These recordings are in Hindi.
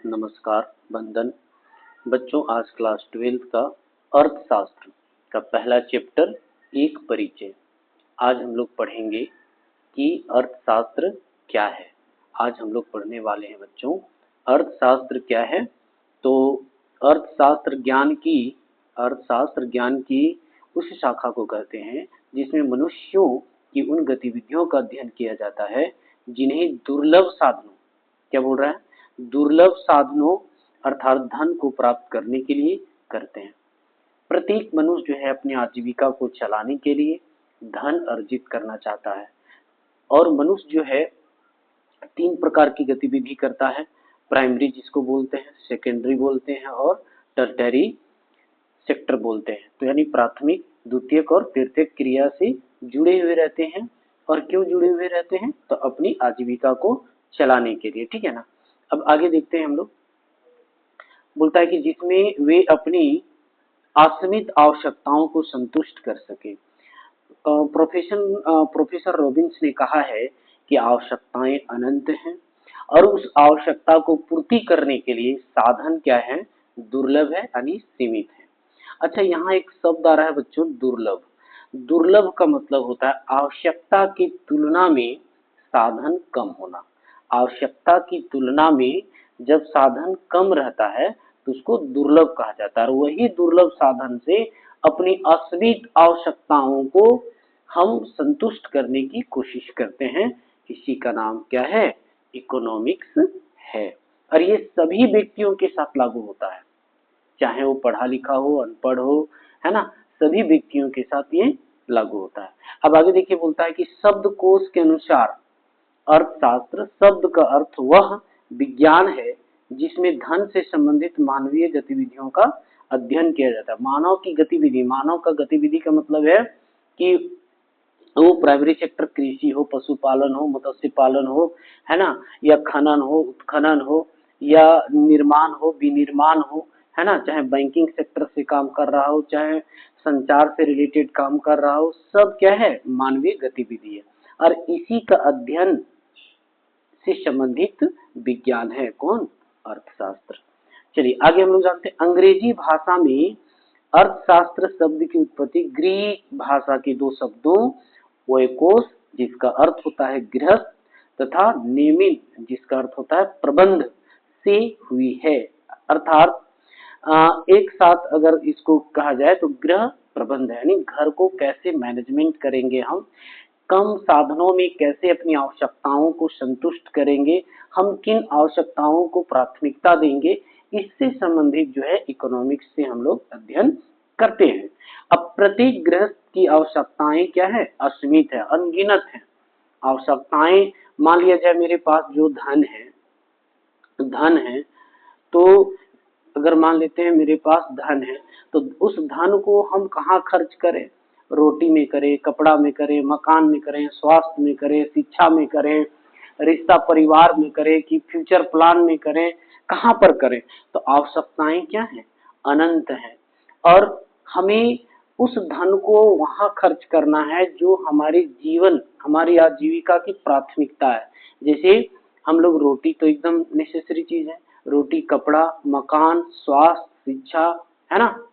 नमस्कार बंदन बच्चों, आज क्लास 12 का अर्थशास्त्र का पहला चैप्टर एक परिचय। आज हम लोग पढ़ेंगे कि अर्थशास्त्र क्या है। आज हम लोग पढ़ने वाले हैं बच्चों, अर्थशास्त्र क्या है। तो अर्थशास्त्र ज्ञान की उस शाखा को कहते हैं जिसमें मनुष्यों की उन गतिविधियों का अध्ययन किया जाता है जिन्हें दुर्लभ साधनों, क्या बोल रहा है, दुर्लभ साधनों अर्थात धन को प्राप्त करने के लिए करते हैं। प्रत्येक मनुष्य जो है अपनी आजीविका को चलाने के लिए धन अर्जित करना चाहता है और मनुष्य जो है तीन प्रकार की गतिविधि करता है। प्राइमरी जिसको बोलते हैं, सेकेंडरी बोलते हैं और टर्टियरी सेक्टर बोलते हैं। तो यानी प्राथमिक, द्वितीयक और तृतीयक क्रिया से जुड़े हुए रहते हैं। और क्यों जुड़े हुए रहते हैं? तो अपनी आजीविका को चलाने के लिए, ठीक है ना। अब आगे देखते हैं हम लोग। बोलता है कि जिसमें वे अपनी असीमित आवश्यकताओं को संतुष्ट कर सके। प्रोफेसर रॉबिन्स ने कहा है कि आवश्यकताएं अनंत हैं और उस आवश्यकता को पूर्ति करने के लिए साधन क्या है? दुर्लभ है, यानी सीमित है। अच्छा, यहाँ एक शब्द आ रहा है बच्चों, दुर्लभ। दुर्लभ का मतलब होता है आवश्यकता की तुलना में साधन कम होना। आवश्यकता की तुलना में जब साधन कम रहता है तो उसको दुर्लभ कहा जाता है। और वही दुर्लभ साधन से अपनी असीमित आवश्यकताओं को हम संतुष्ट करने की कोशिश करते हैं। इसी का नाम क्या है? इकोनॉमिक्स है। और ये सभी व्यक्तियों के साथ लागू होता है, चाहे वो पढ़ा लिखा हो, अनपढ़ हो, है ना, सभी व्यक्तियों के साथ ये लागू होता है। अब आगे देखिए, बोलता है कि शब्दकोश के अनुसार अर्थशास्त्र शब्द का अर्थ वह विज्ञान है जिसमें धन से संबंधित मानवीय गतिविधियों का अध्ययन किया जाता है। मानव की गतिविधि, मानव का गतिविधि का मतलब है कि वो प्राइमरी सेक्टर कृषि हो, पशुपालन हो, मत्स्य पालन हो, है ना, या खनन हो, उत्खनन हो, या निर्माण हो, विनिर्माण हो, है ना, चाहे बैंकिंग सेक्टर से काम कर रहा हो, चाहे संचार से रिलेटेड काम कर रहा हो, सब क्या है? मानवीय गतिविधि है। और इसी का अध्ययन से संबंधित विज्ञान है कौन? अर्थशास्त्र। चलिए आगे हम लोग जानते हैं, अंग्रेजी भाषा में अर्थशास्त्र शब्द की उत्पत्ति ग्रीक भाषा के दो शब्दों ओइकोस जिसका अर्थ होता है गृहस्थ तथा नेमिन जिसका अर्थ होता है प्रबंध से हुई है। अर्थात एक साथ अगर इसको कहा जाए तो गृह प्रबंध यानी घर को कैसे मैनेजमेंट करेंगे, हम कम साधनों में कैसे अपनी आवश्यकताओं को संतुष्ट करेंगे, हम किन आवश्यकताओं को प्राथमिकता देंगे, इससे संबंधित जो है इकोनॉमिक्स से हम लोग अध्ययन करते हैं। अब प्रत्येक गृहस्थ की आवश्यकताएं क्या है? असीमित है, अनगिनत है। आवश्यकताएं, मान लिया जाए मेरे पास जो धन है तो अगर मान लेते हैं मेरे पास धन है तो उस धन को हम कहाँ खर्च करें? रोटी में करें, कपड़ा में करें, मकान में करें, स्वास्थ्य में करें, शिक्षा में करें, रिश्ता परिवार में करें, कि फ्यूचर प्लान में करें, कहाँ पर करें? तो आवश्यकताएं क्या है? अनंत है। और हमें उस धन को वहां खर्च करना है जो हमारे जीवन, हमारी आजीविका की प्राथमिकता है। जैसे हम लोग, रोटी तो एकदम नेसेसरी चीज है, रोटी, कपड़ा, मकान, स्वास्थ्य, शिक्षा, है ना,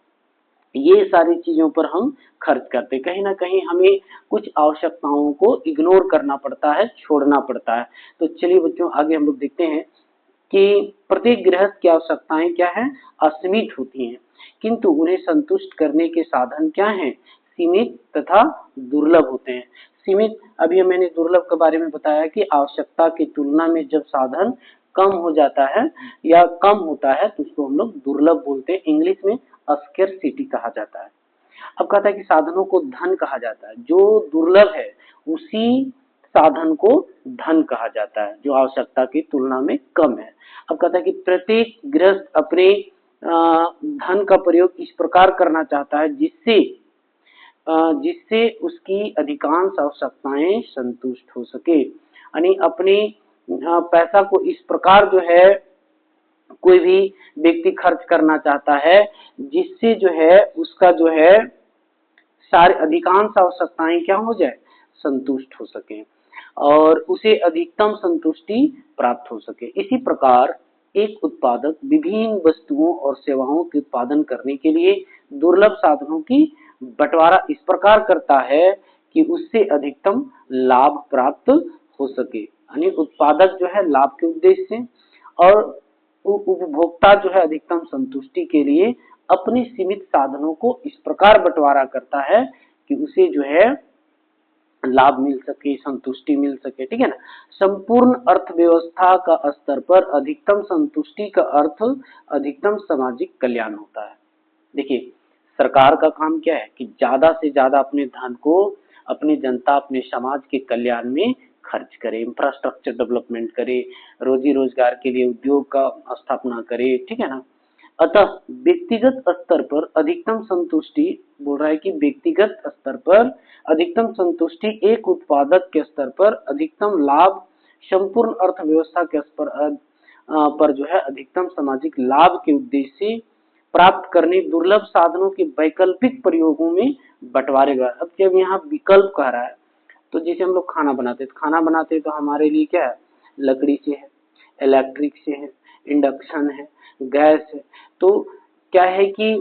ये सारी चीजों पर हम खर्च करते हैं। कहीं ना कहीं हमें कुछ आवश्यकताओं को इग्नोर करना पड़ता है, छोड़ना पड़ता है। तो चलिए बच्चों आगे हम लोग देखते हैं कि प्रत्येक गृहस्थ की आवश्यकताएं क्या है? असीमित होती हैं, किंतु उन्हें संतुष्ट करने के साधन क्या हैं? सीमित तथा दुर्लभ होते हैं। सीमित, अभी मैंने दुर्लभ के बारे में बताया कि आवश्यकता की तुलना में जब साधन कम हो जाता है या कम होता है तो उसको हम लोग दुर्लभ बोलते हैं। इंग्लिश में स्केर्सिटी कहा जाता है। अब कहता है कि साधनों को धन कहा जाता है। जो दुर्लभ है उसी साधन को धन कहा जाता है जो आवश्यकता की तुलना में कम है। अब कहता है कि प्रत्येक गृहस्थ अपने धन का प्रयोग इस प्रकार करना चाहता है जिससे उसकी अधिकांश आवश्यकताएं संतुष्ट हो सके। यानी अपने पैसा को इस प्रकार जो है कोई भी व्यक्ति खर्च करना चाहता है जिससे जो है उसका जो है सारे अधिकांश आवश्यकताएं क्या हो जाए? संतुष्ट हो सके और उसे अधिकतम संतुष्टि प्राप्त हो सके। इसी प्रकार एक उत्पादक विभिन्न वस्तुओं और सेवाओं के उत्पादन करने के लिए दुर्लभ साधनों की बंटवारा इस प्रकार करता है कि उससे अधिकतम लाभ प्राप्त हो सके। यानी उत्पादक जो है लाभ के उद्देश्य से और उपभोक्ता जो है अधिकतम संतुष्टि के लिए अपने सीमित साधनों को इस प्रकार बंटवारा करता है कि उसे जो है लाभ मिल सके, संतुष्टि मिल सके। ठीक है ना। संपूर्ण अर्थव्यवस्था का स्तर पर अधिकतम संतुष्टि का अर्थ अधिकतम सामाजिक कल्याण होता है। देखिए, सरकार का काम क्या है कि ज्यादा से ज्यादा अपने धन को अपनी जनता, अपने समाज के कल्याण में खर्च करे, इंफ्रास्ट्रक्चर डेवलपमेंट करे, रोजी रोजगार के लिए उद्योग का स्थापना करे। ठीक है ना। अतः व्यक्तिगत स्तर पर अधिकतम संतुष्टि, बोल रहा है कि व्यक्तिगत स्तर पर अधिकतम संतुष्टि, एक उत्पादक के स्तर पर अधिकतम लाभ, संपूर्ण अर्थव्यवस्था के स्तर पर जो है अधिकतम सामाजिक लाभ के उद्देश्य से प्राप्त करने दुर्लभ साधनों के वैकल्पिक प्रयोगों में बंटवारे गए। अब जब यहाँ विकल्प कह रहा है तो जैसे हम लोग खाना बनाते हैं, खाना बनाते हैं तो हमारे लिए क्या है, लकड़ी से है, इलेक्ट्रिक से है, इंडक्शन है, गैस है। तो क्या है कि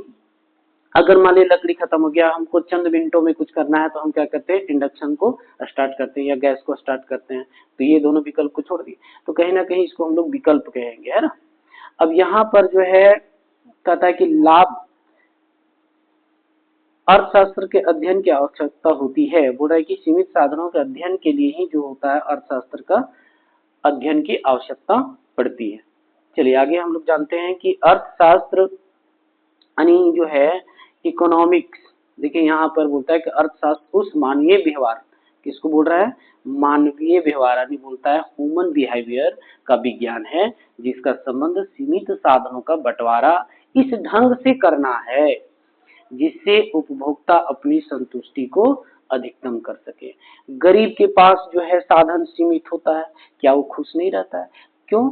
अगर मान ली लकड़ी खत्म हो गया, हमको चंद मिनटों में कुछ करना है तो हम क्या करते हैं, इंडक्शन को स्टार्ट करते हैं या गैस को स्टार्ट करते हैं। तो ये दोनों विकल्प को छोड़ दिए, तो कहीं ना कहीं इसको हम लोग विकल्प कहेंगे, है ना। अब यहाँ पर जो है कहता है कि लाभ अर्थशास्त्र के अध्ययन की आवश्यकता होती है। बोल रहा है कि सीमित साधनों के अध्ययन के लिए ही जो होता है अर्थशास्त्र का अध्ययन की आवश्यकता पड़ती है। चलिए आगे हम लोग जानते हैं कि अर्थशास्त्र यानी जो है इकोनॉमिक्स। देखिए यहाँ पर बोलता है कि अर्थशास्त्र उस मानवीय व्यवहार, किसको बोल रहा है, मानवीय व्यवहार यानी बोलता है ह्यूमन बिहेवियर का विज्ञान है, जिसका संबंध सीमित साधनों का बंटवारा इस ढंग से करना है जिससे उपभोक्ता अपनी संतुष्टि को अधिकतम कर सके। गरीब के पास जो है साधन सीमित होता है, क्या वो खुश नहीं रहता है? क्यों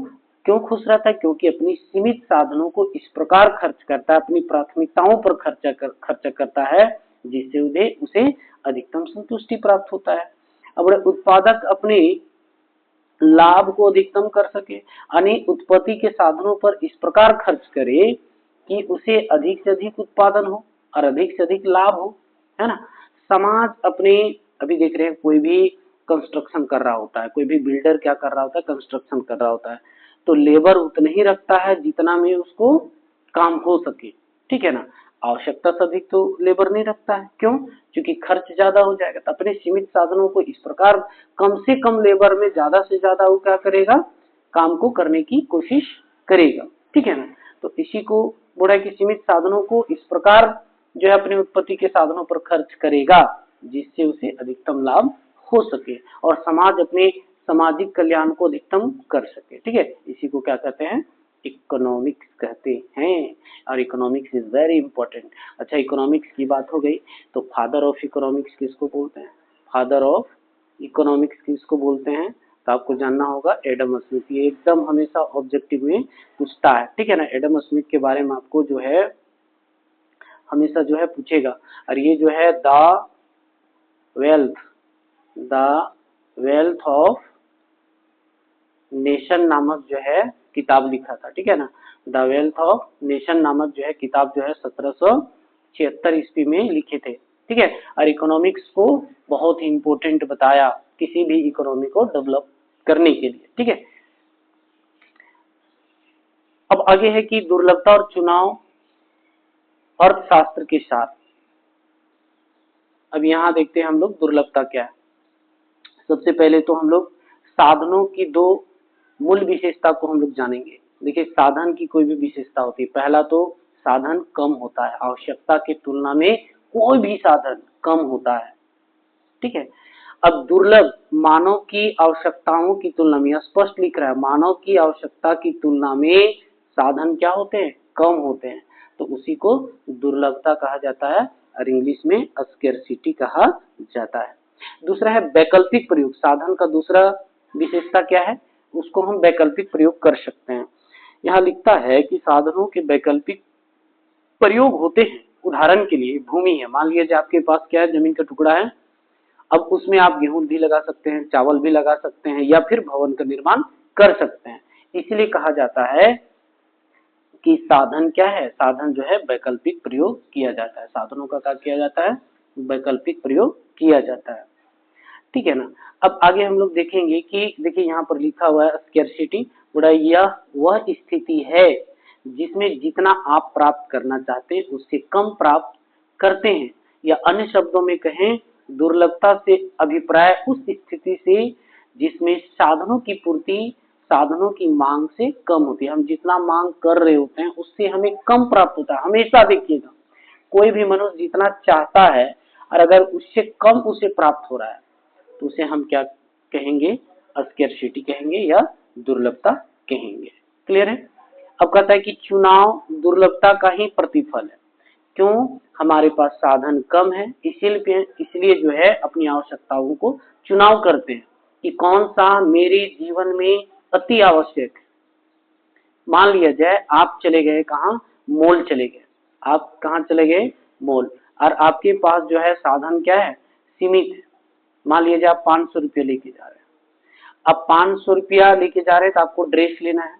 क्यों खुश रहता है? क्योंकि अपनी सीमित साधनों को इस प्रकार खर्च करता है, अपनी प्राथमिकताओं पर खर्च करता है जिससे उसे अधिकतम संतुष्टि प्राप्त होता है। अब उत्पादक अपने लाभ को अधिकतम कर सके, यानी उत्पत्ति के साधनों पर इस प्रकार खर्च करे कि उसे अधिक से अधिक उत्पादन हो और अधिक से अधिक लाभ हो, है ना। समाज अपने, अभी देख रहे हैं कोई भी कंस्ट्रक्शन कर रहा होता है, कोई भी बिल्डर क्या कर रहा होता है, कंस्ट्रक्शन कर रहा होता है, तो लेबर उतना ही रखता है जितना में उसको काम हो सके। ठीक है ना। आवश्यकता से अधिक तो लेबर नहीं रखता है। क्यों? क्योंकि खर्च ज्यादा हो जाएगा। तो अपने सीमित साधनों को इस प्रकार कम से कम लेबर में ज्यादा से ज्यादा वो क्या करेगा, काम को करने की कोशिश करेगा। ठीक है ना। तो इसी को बोला है कि सीमित साधनों को इस प्रकार जो है अपने उत्पत्ति के साधनों पर खर्च करेगा जिससे उसे अधिकतम लाभ हो सके और समाज अपने सामाजिक कल्याण को अधिकतम कर सके। ठीक है, इसी को क्या कहते हैं, इकोनॉमिक्स कहते हैं। और इकोनॉमिक्स इज वेरी इंपॉर्टेंट। अच्छा, इकोनॉमिक्स की बात हो गई तो फादर ऑफ इकोनॉमिक्स किसको बोलते हैं? फादर ऑफ इकोनॉमिक्स किसको बोलते हैं? तो आपको जानना होगा एडम स्मिथ। ये एकदम हमेशा ऑब्जेक्टिव में पूछता है। ठीक है ना। एडम स्मिथ के बारे में आपको जो है हमेशा जो है पूछेगा। और ये जो है द वेल्थ ऑफ नेशन नामक जो है किताब लिखा था। ठीक है ना। द वेल्थ ऑफ नेशन नामक जो है किताब जो है 1776 ईस्वी में लिखे थे। ठीक है। और इकोनॉमिक्स को बहुत ही इंपॉर्टेंट बताया किसी भी इकोनॉमी को डेवलप करने के लिए। ठीक है। अब आगे है कि दुर्लभता और चुनाव अर्थशास्त्र के साथ। अब यहाँ देखते हैं हम लोग दुर्लभता क्या है। सबसे पहले तो हम लोग साधनों की दो मूल विशेषता को हम लोग जानेंगे। देखिए, साधन की कोई भी विशेषता होती है। पहला तो साधन कम होता है, आवश्यकता की तुलना में कोई भी साधन कम होता है। ठीक है। अब दुर्लभ, मानव की आवश्यकताओं की तुलना में, स्पष्ट लिख रहा है, मानव की आवश्यकता की तुलना में साधन क्या होते हैं, कम होते हैं, तो उसी को दुर्लभता कहा जाता है और इंग्लिश में स्केर्सिटी कहा जाता है। दूसरा है वैकल्पिक प्रयोग। साधन का दूसरा विशेषता क्या है, उसको हम वैकल्पिक प्रयोग कर सकते हैं। यहाँ लिखता है कि साधनों के वैकल्पिक प्रयोग होते हैं। उदाहरण के लिए भूमि है, मान लीजिए आपके पास क्या है, जमीन का टुकड़ा है। अब उसमें आप गेहूं भी लगा सकते हैं, चावल भी लगा सकते हैं या फिर भवन का निर्माण कर सकते हैं। इसलिए कहा जाता है कि साधन क्या है, साधन जो है वैकल्पिक प्रयोग किया जाता है, साधनों का क्या किया जाता है, वैकल्पिक प्रयोग किया जाता है, ठीक है ना। अब आगे हम लोग देखेंगे कि देखिए यहाँ पर लिखा हुआ है स्कैरसिटी, बोला यह वह स्थिति है जिसमें जितना आप प्राप्त करना चाहते हैं उससे कम प्राप्त करते हैं, या अन्य शब्दों में कहें दुर्लभता से अभिप्राय उस स्थिति से जिसमें साधनों की पूर्ति साधनों की मांग से कम होती है। हम जितना मांग कर रहे होते हैं उससे हमें कम प्राप्त होता है। हमेशा देखिएगा कोई भी मनुष्य जितना चाहता है और अगर उससे कम उसे प्राप्त हो रहा है तो उसे हम क्या कहेंगे, स्कैरसिटी कहेंगे या दुर्लभता कहेंगे। क्लियर है। अब कहता है कि चुनाव दुर्लभता का ही प्रतिफल है। क्यों, हमारे पास साधन कम है, इसलिए जो है अपनी आवश्यकताओं को चुनाव करते हैं कि कौन सा मेरे जीवन में अति आवश्यक है। मान लिया जाए आप चले गए कहाँ, मॉल चले गए, आप कहाँ चले गए, मॉल, और आपके पास जो है साधन क्या है, सीमित है। मान लिया जाए आप 500 रुपया लेके जा रहे हैं। अब 500 रुपया लेके जा रहे हैं तो आपको ड्रेस लेना है।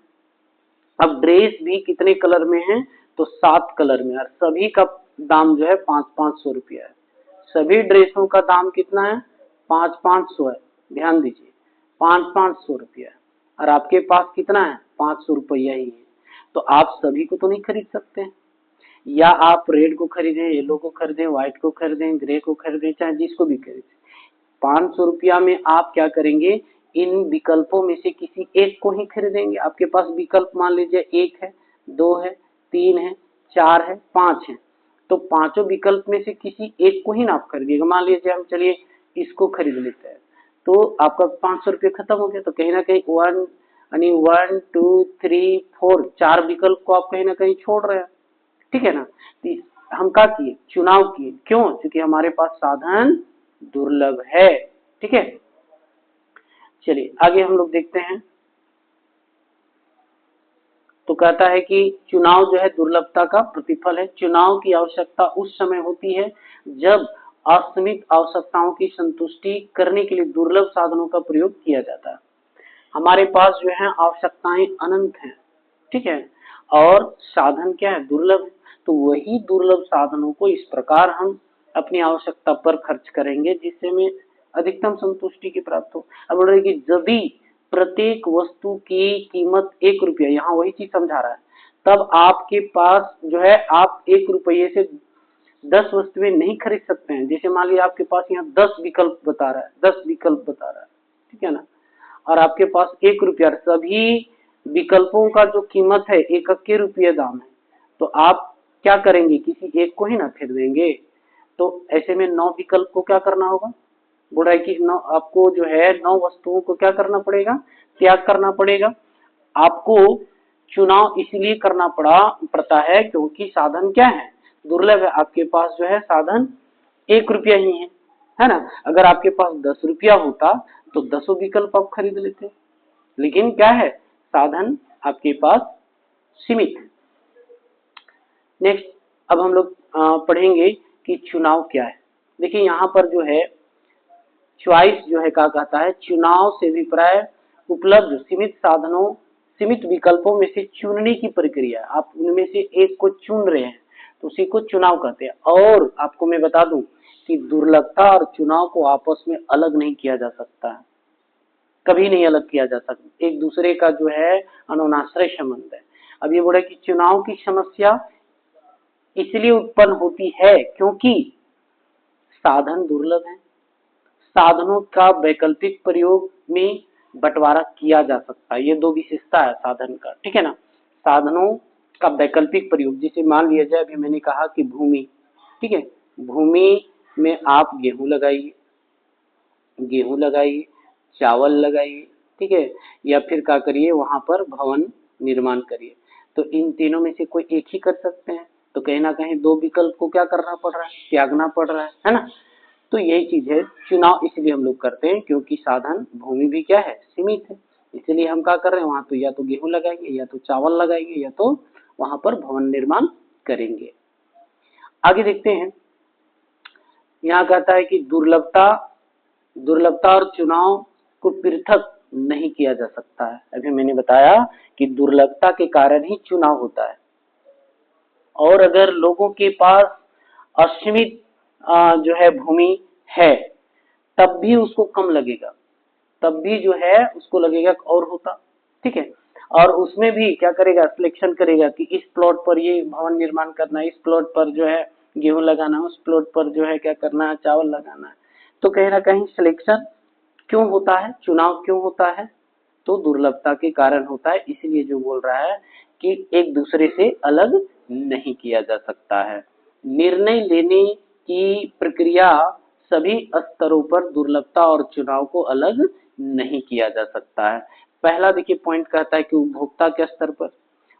अब ड्रेस भी कितने कलर में है, तो 7 कलर में, और सभी का दाम जो है 500-500 रुपया है। सभी ड्रेसों का दाम कितना है, 500-500 है। ध्यान दीजिए 500-500 रुपया है, और आपके पास कितना है, 500 रुपया ही है। तो आप सभी को तो नहीं खरीद सकते, या आप रेड को खरीदें, येलो को खरीदें, व्हाइट को खरीदें, ग्रे को खरीदें, चाहे जिसको भी खरीदें। 500 रुपया में आप क्या करेंगे, इन विकल्पों में से किसी एक को ही खरीदेंगे। आपके पास विकल्प मान लीजिए 1 है, 2 है, 3 है, 4 है, 5 है, तो पांचों विकल्प में से किसी एक को ही ना आप खरीदिएगा। मान लीजिए हम चलिए इसको खरीद लेते हैं, तो आपका 500 रुपये खत्म हो गया। तो कहीं ना कहीं 1 2 3 4 4 विकल्प को आप कहीं ना कहीं छोड़ रहे हैं, ठीक है ना। तो हम क्या किए, चुनाव किए। क्यों, क्योंकि हमारे पास साधन दुर्लभ है, ठीक है। चलिए आगे हम लोग देखते हैं। तो कहता है कि चुनाव जो है दुर्लभता का प्रतिफल है। चुनाव की आवश्यकता उस समय होती है जब असीमित आवश्यकताओं की संतुष्टि करने के लिए दुर्लभ साधनों का प्रयोग किया जाता है। हमारे पास जो है आवश्यकताएं अनंत हैं, ठीक है, और साधन क्या है, दुर्लभ है। तो वही दुर्लभ साधनों को इस प्रकार हम अपनी आवश्यकता पर खर्च करेंगे जिससे हमें अधिकतम संतुष्टि की प्राप्त हो। अब बोल रहे कि जब भी प्रत्येक वस्तु की कीमत 1 रुपया, यहाँ वही चीज समझा रहा है, तब आपके पास जो है आप 1 रुपये से 10 वस्तुएं नहीं खरीद सकते हैं। जैसे मान लीजिए आपके पास यहाँ 10 विकल्प बता रहा है, 10 विकल्प बता रहा है, ठीक है ना, और आपके पास 1 रुपया, सभी विकल्पों का जो कीमत है 1 रुपये दाम है, तो आप क्या करेंगे, किसी एक को ही ना खरीदेंगे। तो ऐसे में 9 विकल्प को क्या करना होगा, बोल रहा है कि आपको जो है 9 वस्तुओं को क्या करना पड़ेगा, त्याग करना पड़ेगा। आपको चुनाव इसलिए करना पड़ता है क्योंकि साधन क्या है, दुर्लभ है। आपके पास जो है साधन 1 रुपया ही है ना। अगर आपके पास 10 रुपया होता तो 10 विकल्प आप खरीद लेते, लेकिन क्या है, साधन आपके पास सीमित है। नेक्स्ट अब हम लोग पढ़ेंगे कि चुनाव क्या है। देखिए यहाँ पर जो है चॉइस जो है क्या कहता है, चुनाव से अभिप्राय उपलब्ध सीमित साधनों, सीमित विकल्पों में से चुनने की प्रक्रिया। आप उनमें से एक को चुन रहे हैं तो उसी को चुनाव कहते हैं। और आपको मैं बता दूं कि दुर्लभता और चुनाव को आपस में अलग नहीं किया जा सकता है, कभी नहीं अलग किया जा सकता, एक दूसरे का जो है अनुनाश्रय संबंध है। अब ये बोला कि चुनाव की समस्या इसलिए उत्पन्न होती है क्योंकि साधन दुर्लभ है। साधनों का वैकल्पिक प्रयोग में बंटवारा किया जा सकता है, ये दो विशेषता है साधन का, ठीक है ना। साधनों का वैकल्पिक प्रयोग, जैसे मान लिया जाए अभी मैंने कहा कि भूमि, ठीक है, भूमि में आप गेहूं लगाइए, चावल लगाइए, ठीक है, या फिर क्या करिए वहां पर भवन निर्माण करिए। तो इन तीनों में से कोई एक ही कर सकते हैं, तो कहीं ना कहीं 2 विकल्प को क्या करना पड़ रहा है, त्यागना पड़ रहा है ना। तो यही चीज है, चुनाव इसलिए हम लोग करते हैं क्योंकि साधन भूमि भी क्या है, सीमित है, इसलिए हम क्या कर रहे हैं, वहां तो या तो गेहूं लगाएंगे, या तो चावल लगाएंगे, या तो वहां पर भवन निर्माण करेंगे। आगे देखते हैं, यहाँ कहता है कि दुर्लभता और चुनाव को पृथक नहीं किया जा सकता है। अभी मैंने बताया कि दुर्लभता के कारण ही चुनाव होता है, और अगर लोगों के पास असीमित जो है भूमि है, तब भी उसको कम लगेगा, तब भी जो है उसको लगेगा और होता, ठीक है। और उसमें भी क्या करेगा, सिलेक्शन करेगा कि इस प्लॉट पर ये भवन निर्माण करना है, इस प्लॉट पर जो है गेहूं लगाना है, उस प्लॉट पर जो है क्या करना है, चावल लगाना है। तो कहीं ना कहीं सिलेक्शन क्यों होता है, चुनाव क्यों होता है, तो दुर्लभता के कारण होता है। इसलिए जो बोल रहा है कि एक दूसरे से अलग नहीं किया जा सकता है। निर्णय लेने की प्रक्रिया सभी स्तरों पर दुर्लभता और चुनाव को अलग नहीं किया जा सकता है। पहला देखिए पॉइंट कहता है कि उपभोक्ता के स्तर पर,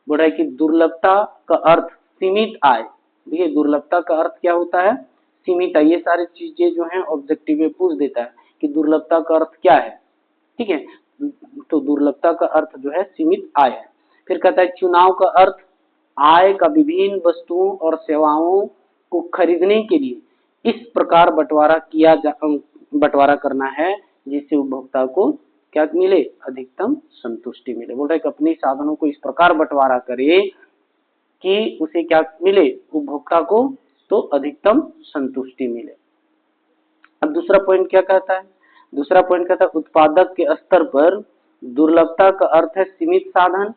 बोल रहा है कि दुर्लभता का अर्थ सीमित आय। देखिए दुर्लभता का अर्थ क्या होता है, सीमित आय। ये सारी चीजें जो है ऑब्जेक्टिव में पूछ देता है कि दुर्लभता का अर्थ क्या है, ठीक है। तो दुर्लभता का अर्थ जो है सीमित आय है। फिर कहता है चुनाव का अर्थ आय का विभिन्न वस्तुओं और सेवाओं को खरीदने के लिए इस प्रकार बंटवारा करना है जिससे उपभोक्ता को क्या मिले, अधिकतम संतुष्टि मिले। बोल रहे हैं कि अपने साधनों को इस प्रकार बंटवारा करे कि उसे क्या मिले, उपभोक्ता को तो अधिकतम संतुष्टि मिले। अब दूसरा पॉइंट क्या कहता है, दूसरा पॉइंट कहता है उत्पादक के स्तर पर दुर्लभता का अर्थ है सीमित साधन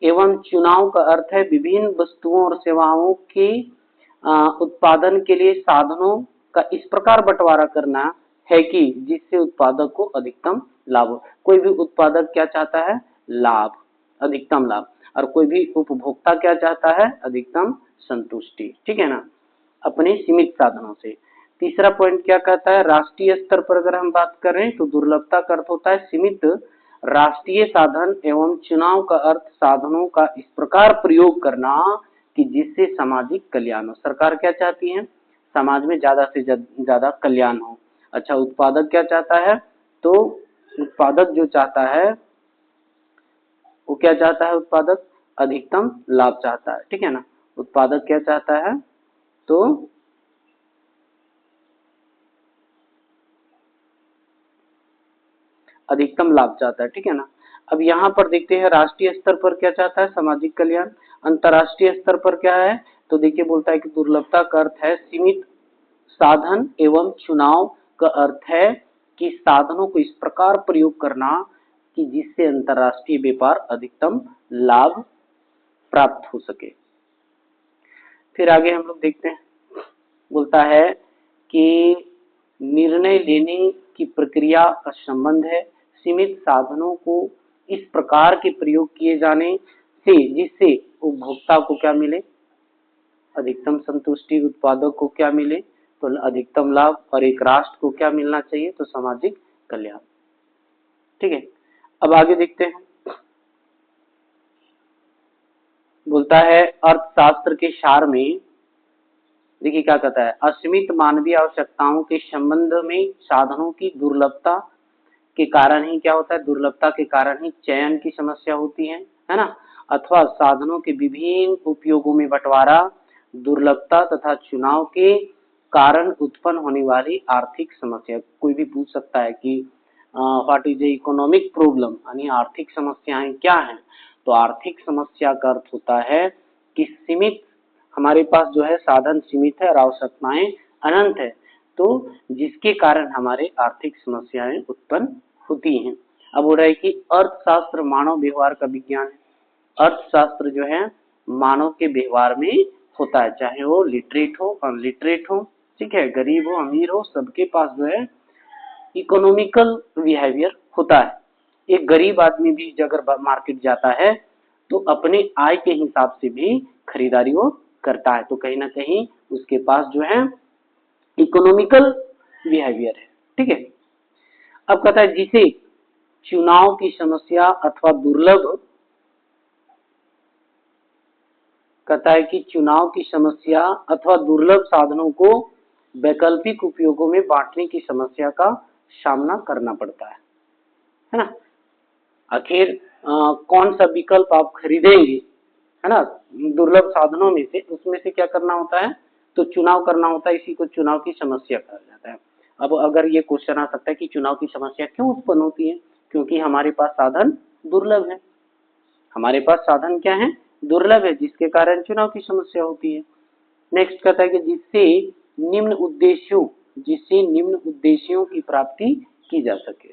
एवं चुनाव का अर्थ है विभिन्न वस्तुओं और सेवाओं के उत्पादन के लिए साधनों का इस प्रकार बंटवारा करना है कि जिससे उत्पादक को अधिकतम लाभ हो। कोई भी उत्पादक क्या चाहता है, लाभ, अधिकतम लाभ, और कोई भी उपभोक्ता क्या चाहता है, अधिकतम संतुष्टि, ठीक है ना, अपने सीमित साधनों से। तीसरा पॉइंट क्या कहता है, राष्ट्रीय स्तर पर अगर हम बात करें तो दुर्लभता का अर्थ होता है सीमित राष्ट्रीय साधन एवं चुनाव का अर्थ साधनों का इस प्रकार प्रयोग करना कि जिससे सामाजिक कल्याण हो। सरकार क्या चाहती है, समाज में ज्यादा से ज्यादा कल्याण हो। अच्छा उत्पादक क्या चाहता है, तो उत्पादक जो चाहता है वो क्या चाहता है, उत्पादक अधिकतम लाभ चाहता है, ठीक है ना। उत्पादक क्या चाहता है, तो अधिकतम लाभ चाहता है, ठीक है ना। अब यहाँ पर देखते हैं राष्ट्रीय स्तर पर क्या चाहता है, सामाजिक कल्याण। अंतर्राष्ट्रीय स्तर पर क्या है, तो देखिए बोलता है कि दुर्लभता का अर्थ है सीमित साधन एवं चुनाव का अर्थ है कि साधनों को इस प्रकार प्रयोग करना कि जिससे अंतर्राष्ट्रीय व्यापार अधिकतम लाभ प्राप्त हो सके। फिर आगे हम लोग देखते हैं, बोलता है कि निर्णय लेने की प्रक्रिया का संबंध है सीमित साधनों को इस प्रकार के प्रयोग किए जाने से जिससे उपभोक्ता को क्या मिले, अधिकतम संतुष्टि, उत्पादक को क्या मिले, तो अधिकतम लाभ, और एक राष्ट्र को क्या मिलना चाहिए, तो सामाजिक कल्याण, ठीक है। अब आगे देखते हैं, बोलता है अर्थशास्त्र के सार में देखिए क्या कहता है, असीमित मानवीय आवश्यकताओं के संबंध में साधनों की दुर्लभता के कारण ही क्या होता है, दुर्लभता के कारण ही चयन की समस्या होती है ना, अथवा साधनों के विभिन्न उपयोगों में बंटवारा, दुर्लभता तथा चुनाव के कारण उत्पन्न होने वाली आर्थिक समस्या। कोई भी पूछ सकता है कि what is the economic problem, यानी आर्थिक समस्याएं क्या हैं, तो आर्थिक समस्या का अर्थ होता है कि सीमित, हमारे पास जो है साधन सीमित है और आवश्यकताएं अनंत है, तो जिसके कारण हमारे आर्थिक समस्याएं उत्पन्न होती हैं। अब हो रहा है कि अर्थशास्त्र मानव व्यवहार का विज्ञान है। अर्थशास्त्र जो है मानव के व्यवहार में होता है, चाहे वो लिटरेट हो अनलिटरेट हो, ठीक है, गरीब हो अमीर हो, सबके पास जो है इकोनॉमिकल बिहेवियर होता है। एक गरीब आदमी भी अगर मार्केट जाता है तो अपने आय के हिसाब से भी खरीदारी वो करता है, तो कहीं ना कहीं उसके पास जो है इकोनॉमिकल बिहेवियर है, ठीक है। अब कहता है जिसे चुनाव की समस्या अथवा दुर्लभ, कहता है कि चुनाव की समस्या अथवा दुर्लभ साधनों को वैकल्पिक उपयोगों में बांटने की समस्या का सामना करना पड़ता है ना। आखिर कौन सा विकल्प आप खरीदेंगे, है ना, दुर्लभ साधनों में से, उसमें से क्या करना होता है, तो चुनाव करना होता है, इसी को चुनाव की समस्या कहा जाता है। अब अगर ये क्वेश्चन आ सकता है कि चुनाव की समस्या क्यों उत्पन्न होती है, क्योंकि हमारे पास साधन दुर्लभ है, हमारे पास साधन क्या है, दुर्लभ है, जिसके कारण चुनाव की समस्या होती है। नेक्स्ट कहता है कि जिससे निम्न उद्देश्यों की प्राप्ति की जा सके।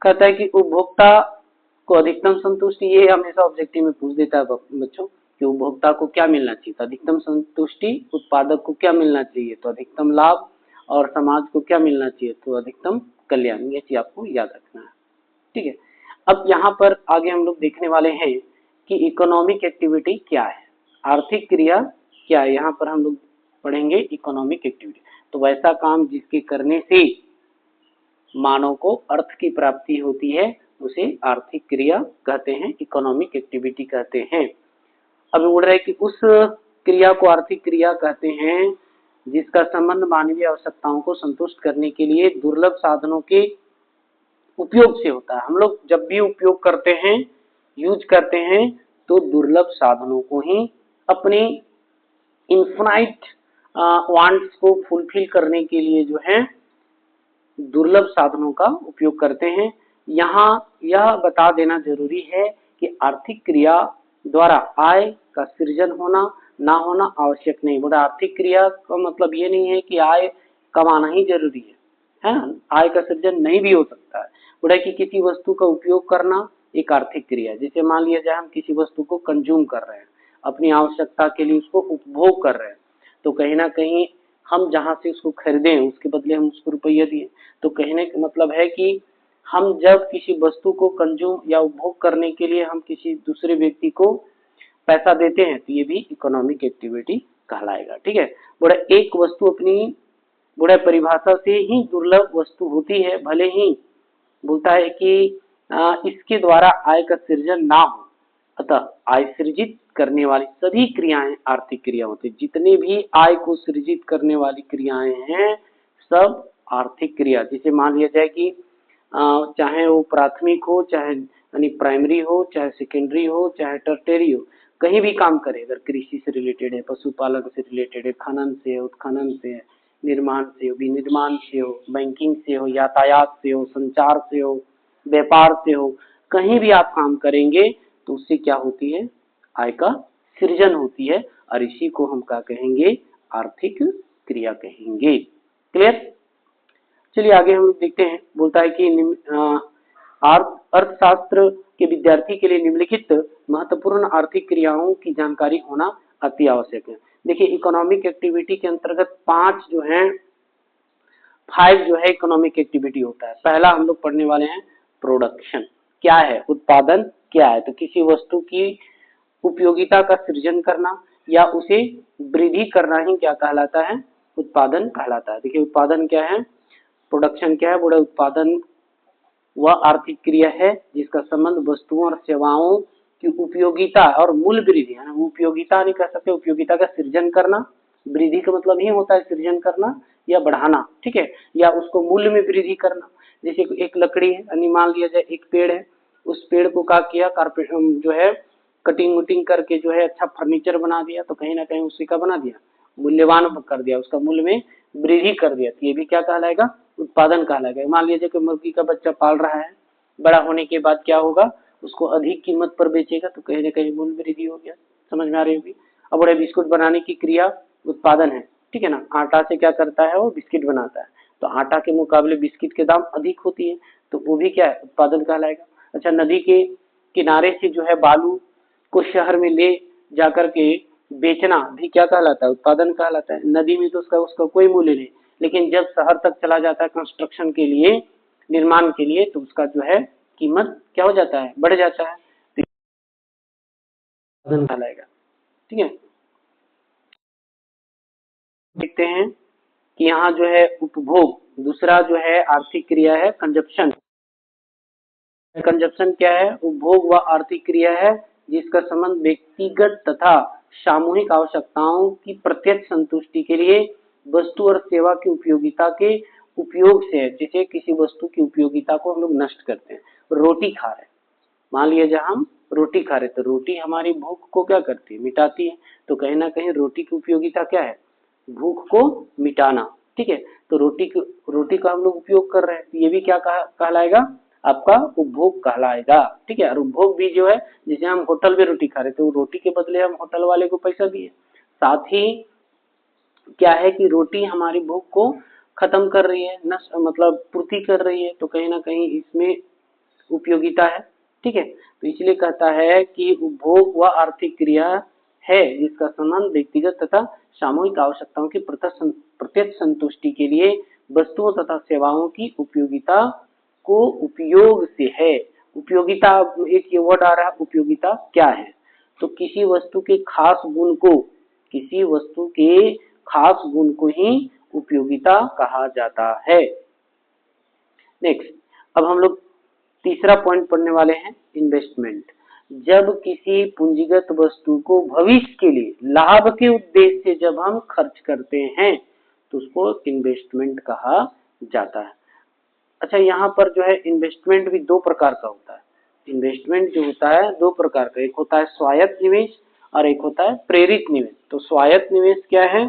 कहता है कि उपभोक्ता को अधिकतम संतुष्टि, ये हमेशा ऑब्जेक्टिव में पूछ देता है बच्चों कि उपभोक्ता को क्या मिलना चाहिए, तो अधिकतम संतुष्टि, उत्पादक को क्या मिलना चाहिए तो अधिकतम लाभ, और समाज को क्या मिलना चाहिए तो अधिकतम कल्याण। ये चीज आपको याद रखना है, ठीक है। अब यहाँ पर आगे हम लोग देखने वाले हैं कि इकोनॉमिक एक्टिविटी क्या है, आर्थिक क्रिया क्या है। यहाँ पर हम लोग पढ़ेंगे इकोनॉमिक एक्टिविटी, तो वैसा काम जिसके करने से मानव को अर्थ की प्राप्ति होती है उसे आर्थिक क्रिया कहते हैं, इकोनॉमिक एक्टिविटी कहते हैं। अब बोल रहा है कि उस क्रिया को आर्थिक क्रिया कहते हैं जिसका संबंध मानवीय आवश्यकताओं को संतुष्ट करने के लिए दुर्लभ साधनों के उपयोग से होता है। हम लोग जब भी उपयोग करते हैं, यूज करते हैं, तो दुर्लभ साधनों को ही अपने इन्फिनाइट वांट्स को फुलफिल करने के लिए जो है दुर्लभ साधनों का उपयोग करते हैं। यहाँ यह बता देना जरूरी है कि आर्थिक क्रिया द्वारा आय का सृजन होना ना होना आवश्यक नहीं। बोला आर्थिक क्रिया का मतलब ये नहीं है कि आय कमाना ही जरूरी है, आय का सृजन नहीं भी हो सकता है। बोला कि किसी वस्तु का उपयोग करना एक आर्थिक क्रिया है। जैसे मान लिया जाए हम किसी वस्तु को कंज्यूम कर रहे हैं, अपनी आवश्यकता के लिए उसको उपभोग कर रहे हैं, तो कहीं ना कहीं हम जहां से उसको खरीदें उसके बदले हम उसको रुपया दिए, तो कहने का मतलब है कि हम जब किसी वस्तु को कंज्यूम या उपभोग करने के लिए हम किसी दूसरे व्यक्ति को पैसा देते हैं तो ये भी इकोनॉमिक एक्टिविटी कहलाएगा, ठीक है। बोला एक वस्तु अपनी बोला परिभाषा से ही दुर्लभ वस्तु होती है, भले ही बोलता है कि इसके द्वारा आय का सृजन ना हो, अतः आय सृजित करने वाली सभी क्रियाएं आर्थिक क्रिया होती है। जितने भी आय को सृजित करने वाली क्रियाएं हैं सब आर्थिक क्रिया। जैसे मान लिया जाए कि चाहे वो प्राथमिक हो, चाहे यानी प्राइमरी हो, चाहे सेकेंडरी हो, चाहे टर्टियरी हो, कहीं भी काम करे, अगर कृषि से रिलेटेड है, पशुपालन से रिलेटेड है, खनन से है, उत्खनन से है, निर्माण से हो, विनिर्माण से हो, बैंकिंग से हो, यातायात से हो, संचार से हो, व्यापार से हो, कहीं भी आप काम करेंगे तो उससे क्या होती है, आय का सृजन होती है, और इसी को हम क्या कहेंगे, आर्थिक क्रिया कहेंगे। क्लियर। चलिए आगे हम लोग देखते हैं। बोलता है कि अर्थशास्त्र के विद्यार्थी के लिए निम्नलिखित महत्वपूर्ण आर्थिक क्रियाओं की जानकारी होना अति आवश्यक है। देखिए इकोनॉमिक एक्टिविटी के अंतर्गत 5 जो है इकोनॉमिक एक्टिविटी होता है। पहला हम लोग पढ़ने वाले हैं प्रोडक्शन, क्या है, उत्पादन क्या है, तो किसी वस्तु की उपयोगिता का सृजन करना या उसे वृद्धि करना ही क्या कहलाता है, उत्पादन कहलाता है। देखिए उत्पादन क्या है, प्रोडक्शन क्या है, बोले उत्पादन वह आर्थिक क्रिया है जिसका संबंध वस्तुओं और सेवाओं की उपयोगिता और मूल्य वृद्धि, उपयोगिता नहीं कह सकते, उपयोगिता का सृजन करना, वृद्धि का मतलब ही होता है सृजन करना या बढ़ाना, ठीक है, या उसको मूल्य में वृद्धि करना। जैसे एक लकड़ी है, यानी मान लिया जाए एक पेड़ है, उस पेड़ को क्या किया, कारपेट जो है कटिंग वटिंग करके जो है अच्छा फर्नीचर बना दिया, तो कहीं ना कहीं उसी का बना दिया, मूल्यवान कर दिया, उसका मूल्य में वृद्धि कर दिया, तो ये भी क्या कहलाएगा, उत्पादन कहलाएगा। मान लीजिए कि मुर्गी का बच्चा पाल रहा है, बड़ा होने के बाद क्या होगा, उसको अधिक कीमत पर बेचेगा, तो कहीं ना कहीं मूल्य वृद्धि हो गया। समझ में आ रही होगी। अब बड़े बिस्कुट बनाने की क्रिया उत्पादन है, ठीक है ना, आटा से क्या करता है, वो बिस्किट बनाता है, तो आटा के मुकाबले बिस्किट के दाम अधिक होती है, तो वो भी क्या है, उत्पादन कहलाएगा। अच्छा, नदी के किनारे से जो है बालू को शहर में ले जाकर के बेचना भी क्या कहलाता है, उत्पादन कहलाता है। नदी में तो उसका कोई मूल्य नहीं, लेकिन जब शहर तक चला जाता है कंस्ट्रक्शन के लिए, निर्माण के लिए, तो उसका जो है कीमत क्या हो जाता है, बढ़ जाता है, तो उत्पादन कहलाएगा, ठीक है। देखते हैं कि यहाँ जो है उपभोग, दूसरा जो है आर्थिक क्रिया है कंजप्शन। कंजप्शन क्या है, उपभोग व आर्थिक क्रिया है जिसका संबंध व्यक्तिगत तथा सामूहिक आवश्यकताओं की प्रत्यक्ष संतुष्टि के लिए वस्तु और सेवा की उपयोगिता के उपयोग से है। जैसे किसी वस्तु की उपयोगिता को हम लोग नष्ट करते हैं, रोटी खा रहे हैं, मान लिया जाए हम रोटी खा रहे, तो रोटी हमारी भूख को क्या करती है, मिटाती है, तो कहीं ना कहीं रोटी की उपयोगिता क्या है, भूख को मिटाना, ठीक है। तो रोटी का हम लोग उपयोग कर रहे हैं, तो ये भी क्या कहलाएगा, आपका उपभोग कहलाएगा। ठीक है, और उपभोग भी जो है, जैसे हम होटल में रोटी खा रहे थे, वो रोटी के बदले हम होटल वाले को पैसा दिए। साथ ही क्या है कि रोटी हमारी भूख को खत्म कर रही है, नस मतलब पूर्ति कर रही है, तो कहीं ना कहीं इसमें उपयोगिता है। ठीक है, तो इसलिए कहता है कि उपभोग वह आर्थिक क्रिया है जिसका संबंध व्यक्तिगत तथा सामूहिक आवश्यकताओं की प्रत्यक्ष संतुष्टि के लिए वस्तुओं तथा सेवाओं की उपयोगिता को उपयोग से है। उपयोगिता, एक ये वर्ड आ रहा है, उपयोगिता क्या है? तो किसी वस्तु के खास गुण को, किसी वस्तु के खास गुण को ही उपयोगिता कहा जाता है। नेक्स्ट, अब हम लोग तीसरा पॉइंट पढ़ने वाले हैं, इन्वेस्टमेंट। जब किसी पूंजीगत वस्तु को भविष्य के लिए लाभ के उद्देश्य से जब हम खर्च करते हैं तो उसको इन्वेस्टमेंट कहा जाता है। अच्छा, यहाँ पर जो है इन्वेस्टमेंट भी दो प्रकार का होता है। इन्वेस्टमेंट जो होता है दो प्रकार का, एक होता है स्वायत्त निवेश और एक होता है प्रेरित निवेश। तो स्वायत्त निवेश क्या है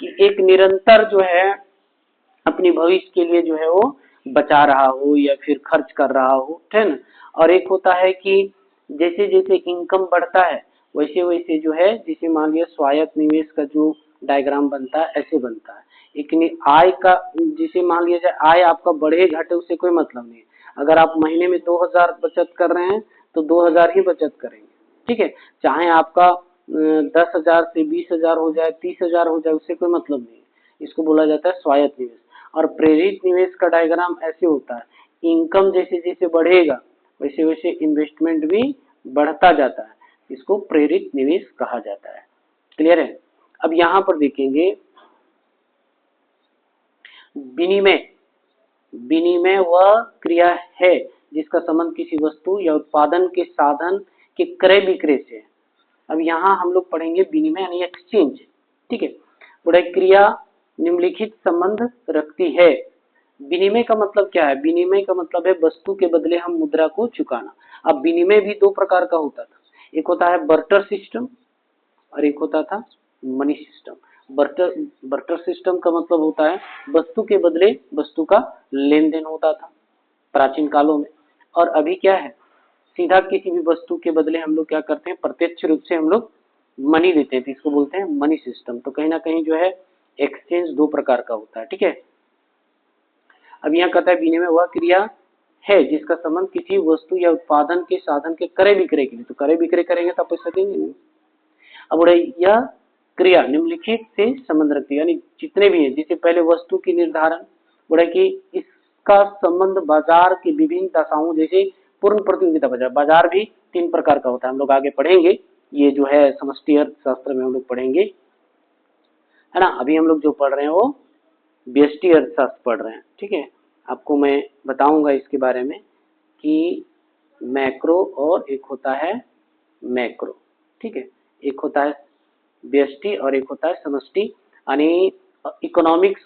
कि एक निरंतर जो है अपनी भविष्य के लिए जो है वो बचा रहा हो या फिर खर्च कर रहा हो, है ना। और एक होता है कि जैसे जैसे इनकम बढ़ता है वैसे वैसे जो है, जैसे मान लिया स्वायत्त निवेश का जो डायग्राम बनता है ऐसे बनता है। एक आय का, जिसे मान लिया जाए आय आपका बढ़े घटे उससे कोई मतलब नहीं है। अगर आप महीने में 2000 बचत कर रहे हैं तो 2000 ही बचत करेंगे। ठीक है, चाहे आपका 10,000 से 20,000 हो जाए, 30,000 हो जाए, उससे कोई मतलब नहीं है। इसको बोला जाता है स्वायत्त निवेश। और प्रेरित निवेश का डायग्राम ऐसे होता है, इनकम जैसे जैसे बढ़ेगा वैसे वैसे इन्वेस्टमेंट भी बढ़ता जाता है, इसको प्रेरित निवेश कहा जाता है। क्लियर है? अब यहाँ पर देखेंगे विनिमय। विनिमय वह क्रिया है जिसका संबंध किसी वस्तु या उत्पादन के साधन के क्रय विक्रय से है। अब यहाँ हम लोग पढ़ेंगे विनिमय यानी एक्सचेंज। ठीक है, बड़ा क्रिया निम्नलिखित संबंध रखती है। विनिमय का मतलब क्या है? विनिमय का मतलब है वस्तु के बदले हम मुद्रा को चुकाना। अब विनिमय भी दो प्रकार का होता था, एक होता है बर्टर सिस्टम और एक होता था मनी सिस्टम। बर्टर सिस्टम का मतलब होता है वस्तु के बदले वस्तु का लेन देन होता था प्राचीन कालों में। और अभी क्या है, सीधा किसी भी वस्तु के बदले हम लोग क्या करते हैं, प्रत्यक्ष रूप से हम लोग मनी देते हैं, तो इसको बोलते हैं मनी सिस्टम। तो कहीं ना कहीं जो है एक्सचेंज दो प्रकार का होता है। ठीक है, अब यहाँ कहता है विनिमय वह क्रिया है जिसका संबंध किसी वस्तु या उत्पादन के साधन के क्रय विक्रय के लिए, तो क्रय विक्रय करेंगे तो पैसा देंगे नहीं। अब यह क्रिया निम्नलिखित से संबंध रखती है, यानी जितने भी है, जैसे पहले वस्तु की निर्धारण, बोला कि इसका संबंध बाजार की विभिन्न दशाओं, जैसे पूर्ण प्रतियोगिता बाजार। बाजार भी तीन प्रकार का होता है, हम लोग आगे पढ़ेंगे, ये जो है समष्टि अर्थशास्त्र में हम लोग पढ़ेंगे, है ना। अभी हम लोग जो पढ़ रहे हैं वो व्यष्टि अर्थशास्त्र पढ़ रहे हैं। ठीक है, आपको मैं बताऊंगा इसके बारे में कि मैक्रो और एक होता है मैक्रो। ठीक है, एक होता है व्यष्टि और एक होता है समष्टि। यानी इकोनॉमिक्स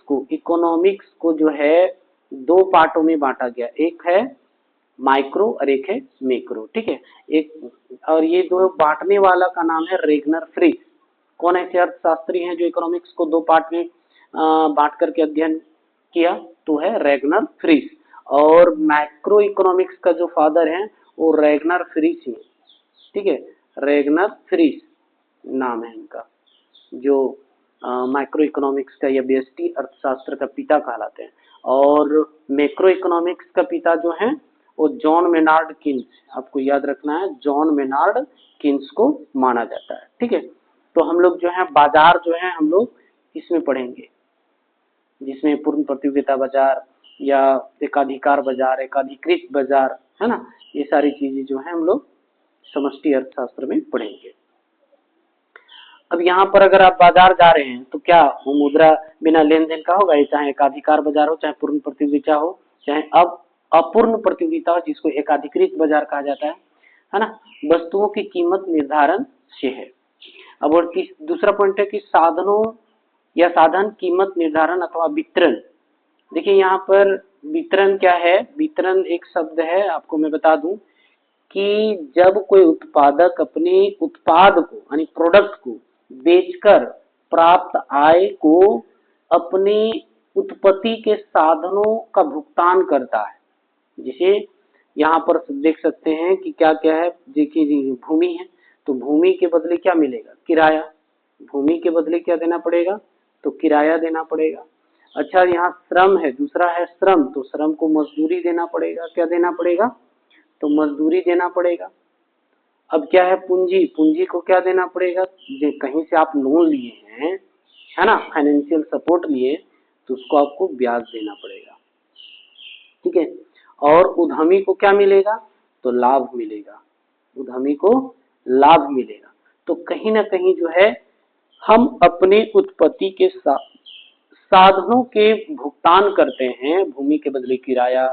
को जो है दो पार्टों में बांटा गया, एक है माइक्रो और एक है मैक्रो। ठीक है, एक और ये दो बांटने वाला का नाम है रेगनर फ्रिश। कौन ऐसे अर्थशास्त्री हैं जो इकोनॉमिक्स को दो पार्ट में बांट करके अध्ययन किया? तो है रेगनर फ्रिश। और मैक्रो इकोनॉमिक्स का जो फादर है वो रेगनर फ्रिश है। ठीक है, रेगनर फ्रिश नाम है इनका, जो मैक्रो इकोनॉमिक्स का या व्यष्टि अर्थशास्त्र का पिता कहलाते हैं। और मैक्रो इकोनॉमिक्स का पिता जो है वो जॉन मेनार्ड किन्स, आपको याद रखना है, जॉन मेनार्ड किन्स को माना जाता है। ठीक है, तो हम लोग जो है बाजार जो है हम लोग इसमें पढ़ेंगे, जिसमें पूर्ण प्रतियोगिता बाजार या एकाधिकार बाजार, एकाधिकृत बाजार, है ना, ये सारी चीजें जो है हम लोग समष्टि अर्थशास्त्र में पढ़ेंगे। अब यहाँ पर अगर आप बाजार जा रहे हैं तो क्या वो मुद्रा बिना लेन देन का होगा? ये चाहे एकाधिकार बाजार हो, चाहे पूर्ण प्रतियोगिता हो, चाहे अब अपूर्ण प्रतियोगिता हो, जिसको एकाधिकृत बाजार कहा जाता है ना। वस्तुओं की कीमत निर्धारण से है। अब और दूसरा पॉइंट है कि साधनों या साधन कीमत निर्धारण अथवा वितरण। देखिए यहाँ पर वितरण क्या है? वितरण एक शब्द है, आपको मैं बता दूं कि जब कोई उत्पादक अपने उत्पाद को यानी प्रोडक्ट को बेचकर प्राप्त आय को अपने उत्पत्ति के साधनों का भुगतान करता है, जिसे यहाँ पर देख सकते हैं कि क्या क्या है। देखिए जी, भूमि है तो भूमि के बदले क्या मिलेगा, किराया। भूमि के बदले क्या देना पड़ेगा, तो किराया देना पड़ेगा। अच्छा, यहाँ श्रम है, दूसरा है श्रम, तो श्रम को मजदूरी देना पड़ेगा। क्या देना पड़ेगा, तो मजदूरी देना पड़ेगा। अब क्या है, पूंजी, पूंजी को क्या देना पड़ेगा, जो कहीं से आप लोन लिए हैं, है ना, फाइनेंशियल सपोर्ट लिए, तो उसको आपको ब्याज देना पड़ेगा। ठीक है। और उद्यमी को क्या मिलेगा, तो लाभ मिलेगा। उद्यमी को लाभ मिलेगा। तो कहीं ना कहीं जो है हम अपने उत्पत्ति के साधनों के भुगतान करते हैं। भूमि के बदले किराया,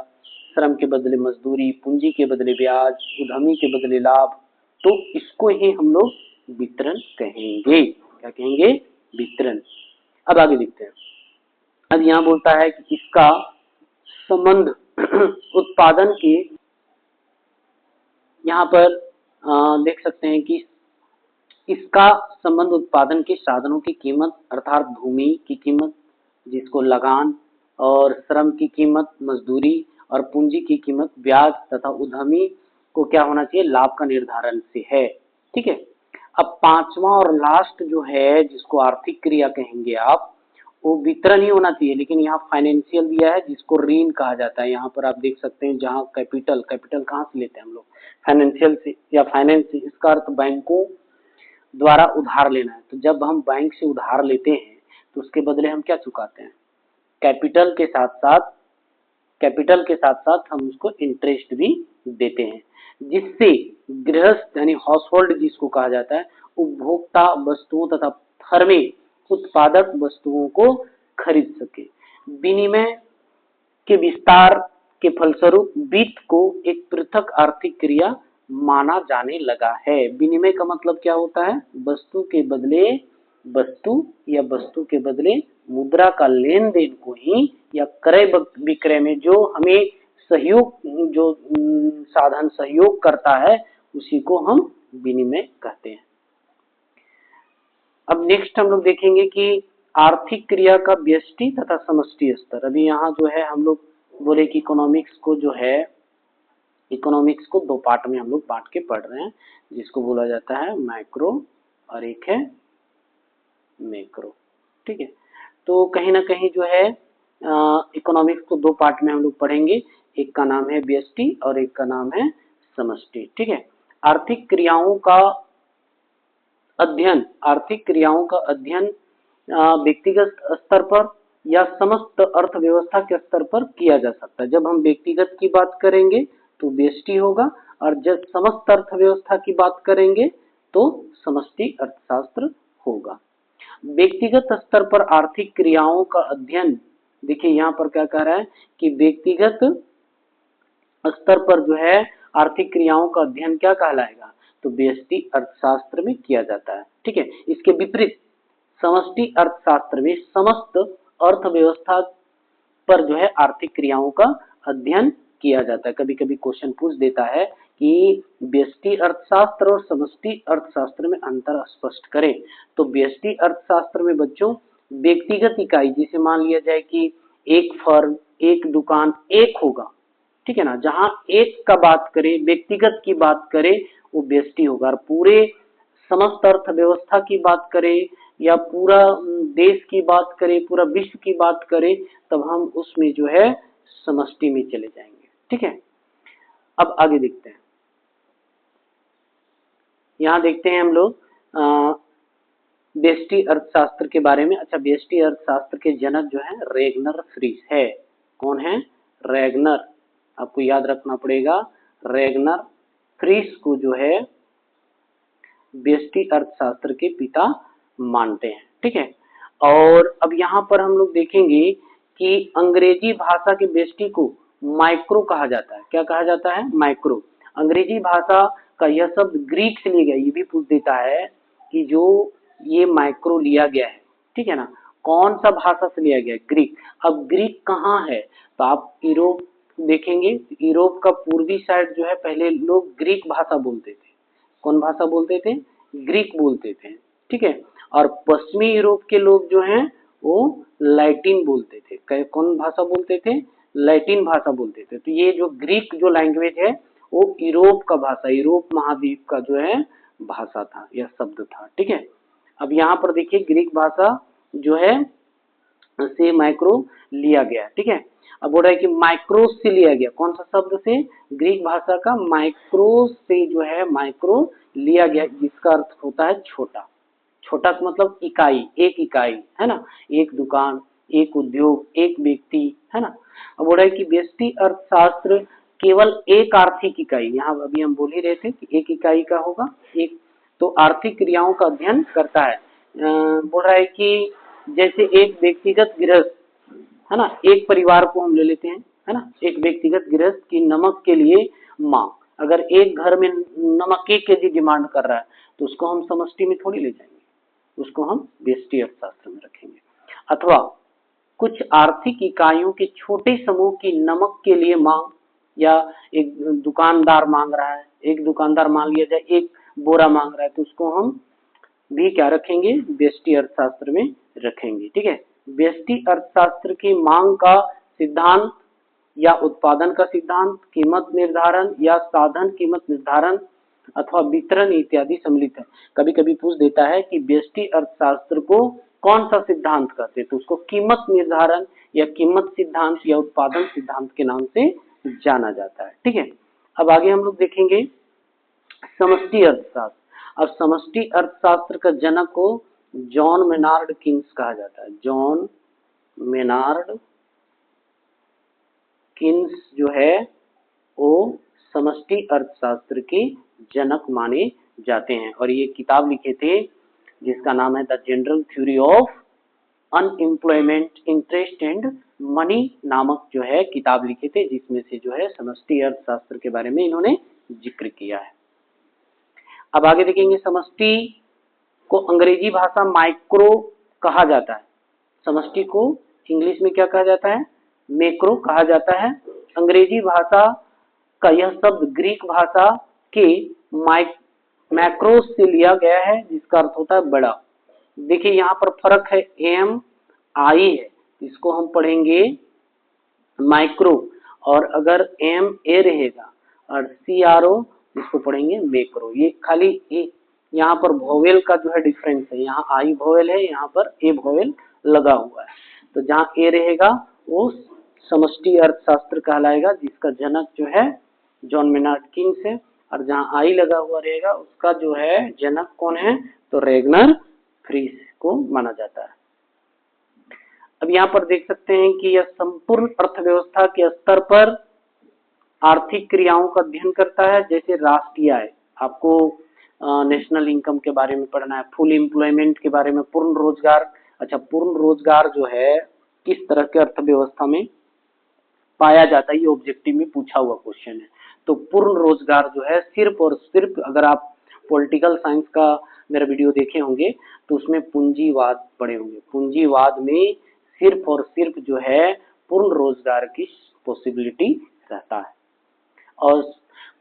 श्रम के बदले मजदूरी, पूंजी के बदले ब्याज, उद्यमी के बदले लाभ। तो इसको ही हम लोग वितरण कहेंगे। क्या कहेंगे, वितरण। अब आगे देखते हैं। अब यहाँ बोलता है कि इसका संबंध उत्पादन के, यहाँ पर देख सकते हैं कि इसका संबंध उत्पादन के साधनों की कीमत अर्थात भूमि की कीमत, जिसको लगान, और श्रम की कीमत मजदूरी, और पूंजी की कीमत ब्याज, तथा उद्यमी को क्या होना चाहिए, लाभ का निर्धारण से है। ठीक है। अब पांचवा और लास्ट जो है, जिसको आर्थिक क्रिया कहेंगे आप, वो वितरण ही होना चाहिए, लेकिन यहाँ फाइनेंशियल दिया है जिसको ऋण कहा जाता है। यहाँ पर आप देख सकते हैं, जहाँ कैपिटल, कैपिटल कहाँ से लेते हैं हम लोग, फाइनेंशियल से या फाइनेंस से। इसका अर्थ बैंकों द्वारा उधार लेना है। तो जब हम बैंक से उधार लेते हैं तो उसके बदले हम क्या चुकाते हैं, कैपिटल के साथ साथ, कैपिटल के साथ साथ हम उसको इंटरेस्ट भी देते हैं, जिससे गृहस्थ यानी हाउस होल्ड जिसको कहा जाता है, उपभोक्ता वस्तुओं तथा फर्में उत्पादक वस्तुओं को खरीद सके। विनिमय के विस्तार के फलस्वरूप वित्त को एक पृथक आर्थिक क्रिया माना जाने लगा है। विनिमय का मतलब क्या होता है, वस्तु के बदले वस्तु या वस्तु के बदले मुद्रा का लेन देन को ही, या क्रय विक्रय में जो हमें सहयोग, जो साधन सहयोग करता है, उसी को हम विनिमय कहते हैं। अब नेक्स्ट हम लोग देखेंगे कि आर्थिक क्रिया का व्यष्टि तथा समष्टि स्तर। अभी यहाँ जो है हम लोग बोले कि इकोनॉमिक्स को जो है, इकोनॉमिक्स को दो पार्ट में हम लोग बांट के पढ़ रहे हैं, जिसको बोला जाता है माइक्रो और एक है मैक्रो। ठीक है। तो कहीं ना कहीं जो है इकोनॉमिक्स को दो पार्ट में हम लोग पढ़ेंगे, एक का नाम है व्यष्टि और एक का नाम है समष्टि। ठीक है। आर्थिक क्रियाओं का अध्ययन, आर्थिक क्रियाओं का अध्ययन व्यक्तिगत स्तर पर या समस्त अर्थव्यवस्था के स्तर पर किया जा सकता है। जब हम व्यक्तिगत की बात करेंगे तो व्यष्टि होगा, और जब समस्त अर्थव्यवस्था की बात करेंगे तो समष्टि अर्थशास्त्र होगा। व्यक्तिगत स्तर पर आर्थिक क्रियाओं का अध्ययन, देखिए यहाँ पर क्या कह रहा है कि व्यक्तिगत स्तर पर जो है आर्थिक क्रियाओं का अध्ययन क्या कहलाएगा, तो व्यष्टि अर्थशास्त्र में किया जाता है। ठीक है। इसके विपरीत समष्टि अर्थशास्त्र में समस्त अर्थव्यवस्था पर जो है आर्थिक क्रियाओं का अध्ययन किया जाता है। कभी कभी क्वेश्चन पूछ देता है कि व्यष्टि अर्थशास्त्र और समष्टि अर्थशास्त्र में अंतर स्पष्ट करें। तो व्यष्टि अर्थशास्त्र में बच्चों व्यक्तिगत इकाई, जैसे मान लिया जाए कि एक फर्म, एक दुकान, एक होगा, ठीक है ना, जहां एक का बात करें, व्यक्तिगत की बात करें, वो व्यष्टि होगा। और पूरे समस्त अर्थव्यवस्था की बात करें या पूरा देश की बात करें, पूरा विश्व की बात करें, तब हम उसमें जो है समष्टि में चले जाएंगे। ठीक है। अब आगे देखते हैं, यहाँ देखते हैं हम लोग व्यष्टि अर्थशास्त्र के बारे में। अच्छा, व्यष्टि अर्थशास्त्र के जनक जो है रेगनर फ्रीस है। कौन है, रेगनर, आपको याद रखना पड़ेगा, रेगनर फ्रीस को जो है व्यष्टि अर्थशास्त्र के पिता मानते हैं। ठीक है। और अब यहाँ पर हम लोग देखेंगे कि अंग्रेजी भाषा के व्यष्टि को माइक्रो कहा जाता है। क्या कहा जाता है, माइक्रो। अंग्रेजी भाषा का यह शब्द ग्रीक से लिया गया। ये भी पूछ देता है कि जो ये माइक्रो लिया गया है, ठीक है ना, कौन सा भाषा से लिया गया है, ग्रीक। अब ग्रीक कहाँ है, तो आप यूरोप देखेंगे, यूरोप का पूर्वी साइड जो है पहले लोग ग्रीक भाषा बोलते थे। कौन भाषा बोलते थे, ग्रीक बोलते थे। ठीक है। और पश्चिमी यूरोप के लोग जो हैं वो लैटिन बोलते थे। कौन भाषा बोलते थे, लैटिन भाषा बोलते थे। तो ये जो ग्रीक जो लैंग्वेज है वो यूरोप का भाषा, यूरोप महाद्वीप का जो है भाषा था, यह शब्द था। ठीक है, अब यहाँ पर देखिए ग्रीक भाषा जो है से माइक्रो लिया गया। ठीक है, अब बोल रहा है कि माइक्रो से लिया गया, कौन सा शब्द से? ग्रीक भाषा का माइक्रो से जो है माइक्रो लिया गया, जिसका अर्थ होता है छोटा। छोटा का मतलब इकाई, एक इकाई, है ना, एक दुकान, एक उद्योग, एक व्यक्ति, है ना। अब बोल रहा है कि व्यष्टि अर्थशास्त्र केवल एक आर्थिक इकाई, यहाँ अभी हम बोल ही रहे थे कि एक इकाई का होगा, एक तो आर्थिक क्रियाओं का अध्ययन करता है। बोल रहा है कि जैसे एक व्यक्तिगत गृहस्थ, है ना, एक परिवार को हम ले लेते हैं, है ना, एक व्यक्तिगत गृहस्थ की नमक के लिए मांग, अगर एक घर में नमक 1 केजी डिमांड कर रहा है तो उसको हम समष्टि में थोड़ी ले जाएंगे, उसको हम व्यष्टि अर्थशास्त्र में रखेंगे। अथवा कुछ आर्थिक इकाइयों के छोटे समूह की नमक के लिए मांग, या एक दुकानदार मांग रहा है, एक दुकानदार मान लिया जाए 1 बोरा मांग रहा है, तो उसको हम भी क्या रखेंगे? व्यष्टि अर्थशास्त्र में रखेंगे। ठीक है, व्यष्टि अर्थशास्त्र की मांग का सिद्धांत या उत्पादन का सिद्धांत, कीमत निर्धारण या साधन कीमत निर्धारण अथवा वितरण इत्यादि सम्मिलित है। कभी कभी पूछ देता है कि व्यष्टि अर्थशास्त्र को कौन सा सिद्धांत कहते हैं, तो उसको कीमत निर्धारण या कीमत सिद्धांत या उत्पादन सिद्धांत के नाम से जाना जाता है। ठीक है, अब आगे हम लोग देखेंगे समष्टि अर्थशास्त्र। अब समष्टि अर्थशास्त्र का जनक को जॉन मेनार्ड किन्स कहा जाता है। जॉन मेनार्ड किन्स जो है वो समष्टि अर्थशास्त्र के जनक माने जाते हैं, और ये किताब लिखे थे जिसका नाम है the general theory of unemployment, interest and money नामक जो है किताब लिखे थे, जिसमें से जो है समष्टि अर्थशास्त्र के बारे में इन्होंने जिक्र किया है। अब आगे देखेंगे समष्टि को अंग्रेजी भाषा माइक्रो कहा जाता है। समष्टि को इंग्लिश में क्या कहा जाता है? मैक्रो कहा जाता है। अंग्रेजी भाषा का यह शब्द ग्रीक भाषा के मैक्रो से लिया गया है, जिसका अर्थ होता है बड़ा। देखिए यहाँ पर फर्क है, एम आई है, इसको हम पढ़ेंगे माइक्रो, और अगर एम ए रहेगा और सी आर ओ इसको पढ़ेंगे मैक्रो। ये खाली यहाँ पर वोवेल का जो है डिफरेंस है, यहाँ आई वोवेल है, यहाँ पर ए वोवेल लगा हुआ है। तो जहाँ ए रहेगा वो समष्टि अर्थशास्त्र कहलाएगा, जिसका जनक जो है जॉन मेनार्ड किन्स है, और जहाँ आई लगा हुआ रहेगा उसका जो है जनक कौन है? तो रेगनर फ्रीस को माना जाता है। अब यहाँ पर देख सकते हैं कि यह संपूर्ण अर्थव्यवस्था के स्तर पर आर्थिक क्रियाओं का अध्ययन करता है, जैसे राष्ट्रीय आय, आपको नेशनल इनकम के बारे में पढ़ना है, फुल एम्प्लॉयमेंट के बारे में, पूर्ण रोजगार। अच्छा, पूर्ण रोजगार जो है किस तरह के अर्थव्यवस्था में पाया जाता है, ये ऑब्जेक्टिव में पूछा हुआ क्वेश्चन है। तो पूर्ण रोजगार जो है सिर्फ और सिर्फ, अगर आप पॉलिटिकल साइंस का मेरा वीडियो देखे होंगे तो उसमें पूंजीवाद पढ़े होंगे। पूंजीवाद में सिर्फ और सिर्फ जो है पूर्ण रोजगार की पॉसिबिलिटी रहता है। और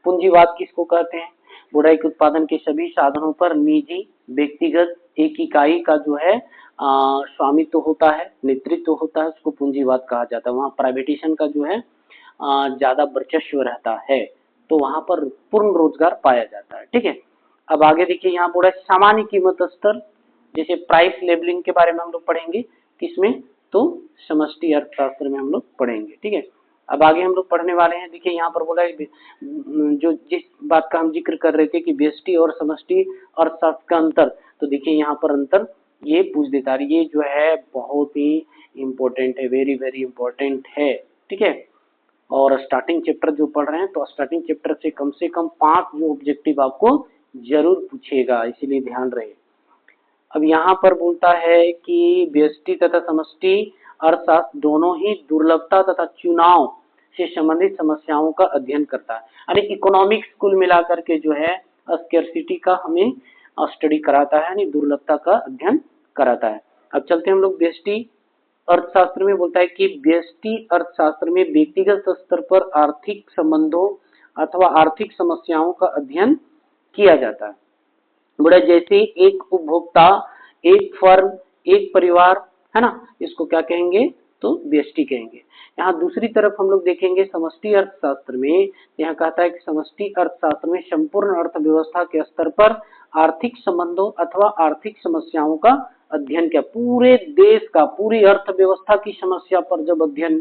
पूंजीवाद किसको कहते हैं? बुराई के उत्पादन के सभी साधनों पर निजी व्यक्तिगत एक इकाई का जो है स्वामित्व होता है, नेतृत्व होता है, उसको पूंजीवाद कहा जाता है। वहाँ प्राइवेटेशन का जो है ज्यादा वर्चस्व रहता है, तो वहां पर पूर्ण रोजगार पाया जाता है। ठीक है, अब आगे देखिए यहाँ बोला सामान्य कीमत स्तर, जैसे प्राइस लेबलिंग के बारे में हम लोग पढ़ेंगे, किसमें? तो समष्टि अर्थशास्त्र में हम लोग पढ़ेंगे। ठीक है, अब आगे हम लोग पढ़ने वाले हैं। देखिए यहाँ पर बोला है जो जिस बात का हम जिक्र कर रहे थे कि व्यष्टि और समष्टि अर्थशास्त्र का अंतर, तो देखिए यहाँ पर अंतर ये पूछ देता है, ये जो है बहुत ही इम्पोर्टेंट है, वेरी वेरी इम्पोर्टेंट है। ठीक है, और स्टार्टिंग चैप्टर जो पढ़ रहे हैं तो स्टार्टिंग चैप्टर से कम 5 जो ऑब्जेक्टिव आपको जरूर पूछेगा, इसीलिए ध्यान रहे। अब यहाँ पर बोलता है कि व्यष्टि तथा समष्टि अर्थशास्त्र दोनों ही दुर्लभता तथा चुनाव से संबंधित समस्याओं का अध्ययन करता है। यानी इकोनॉमिक्स कुल मिलाकर के जो है स्कैर्सिटी का हमें स्टडी कराता है, यानी दुर्लभता का अध्ययन कराता है। अब चलते हैं हम लोग व्यष्टि अर्थशास्त्र में। बोलता है कि व्यष्टि अर्थशास्त्र में व्यक्तिगत स्तर पर आर्थिक संबंधों अथवा आर्थिक समस्याओं का अध्ययन किया जाता है। बड़ा जैसे एक उपभोक्ता, एक फर्म, एक परिवार, है ना, इसको क्या कहेंगे? तो व्यष्टि कहेंगे। यहाँ दूसरी तरफ हम लोग देखेंगे समष्टि अर्थशास्त्र में, यहाँ कहता है कि समष्टि अर्थशास्त्र में संपूर्ण अर्थव्यवस्था के स्तर पर आर्थिक संबंधों अथवा आर्थिक समस्याओं का अध्ययन किया। पूरे देश का, पूरी अर्थव्यवस्था की समस्या पर जब अध्ययन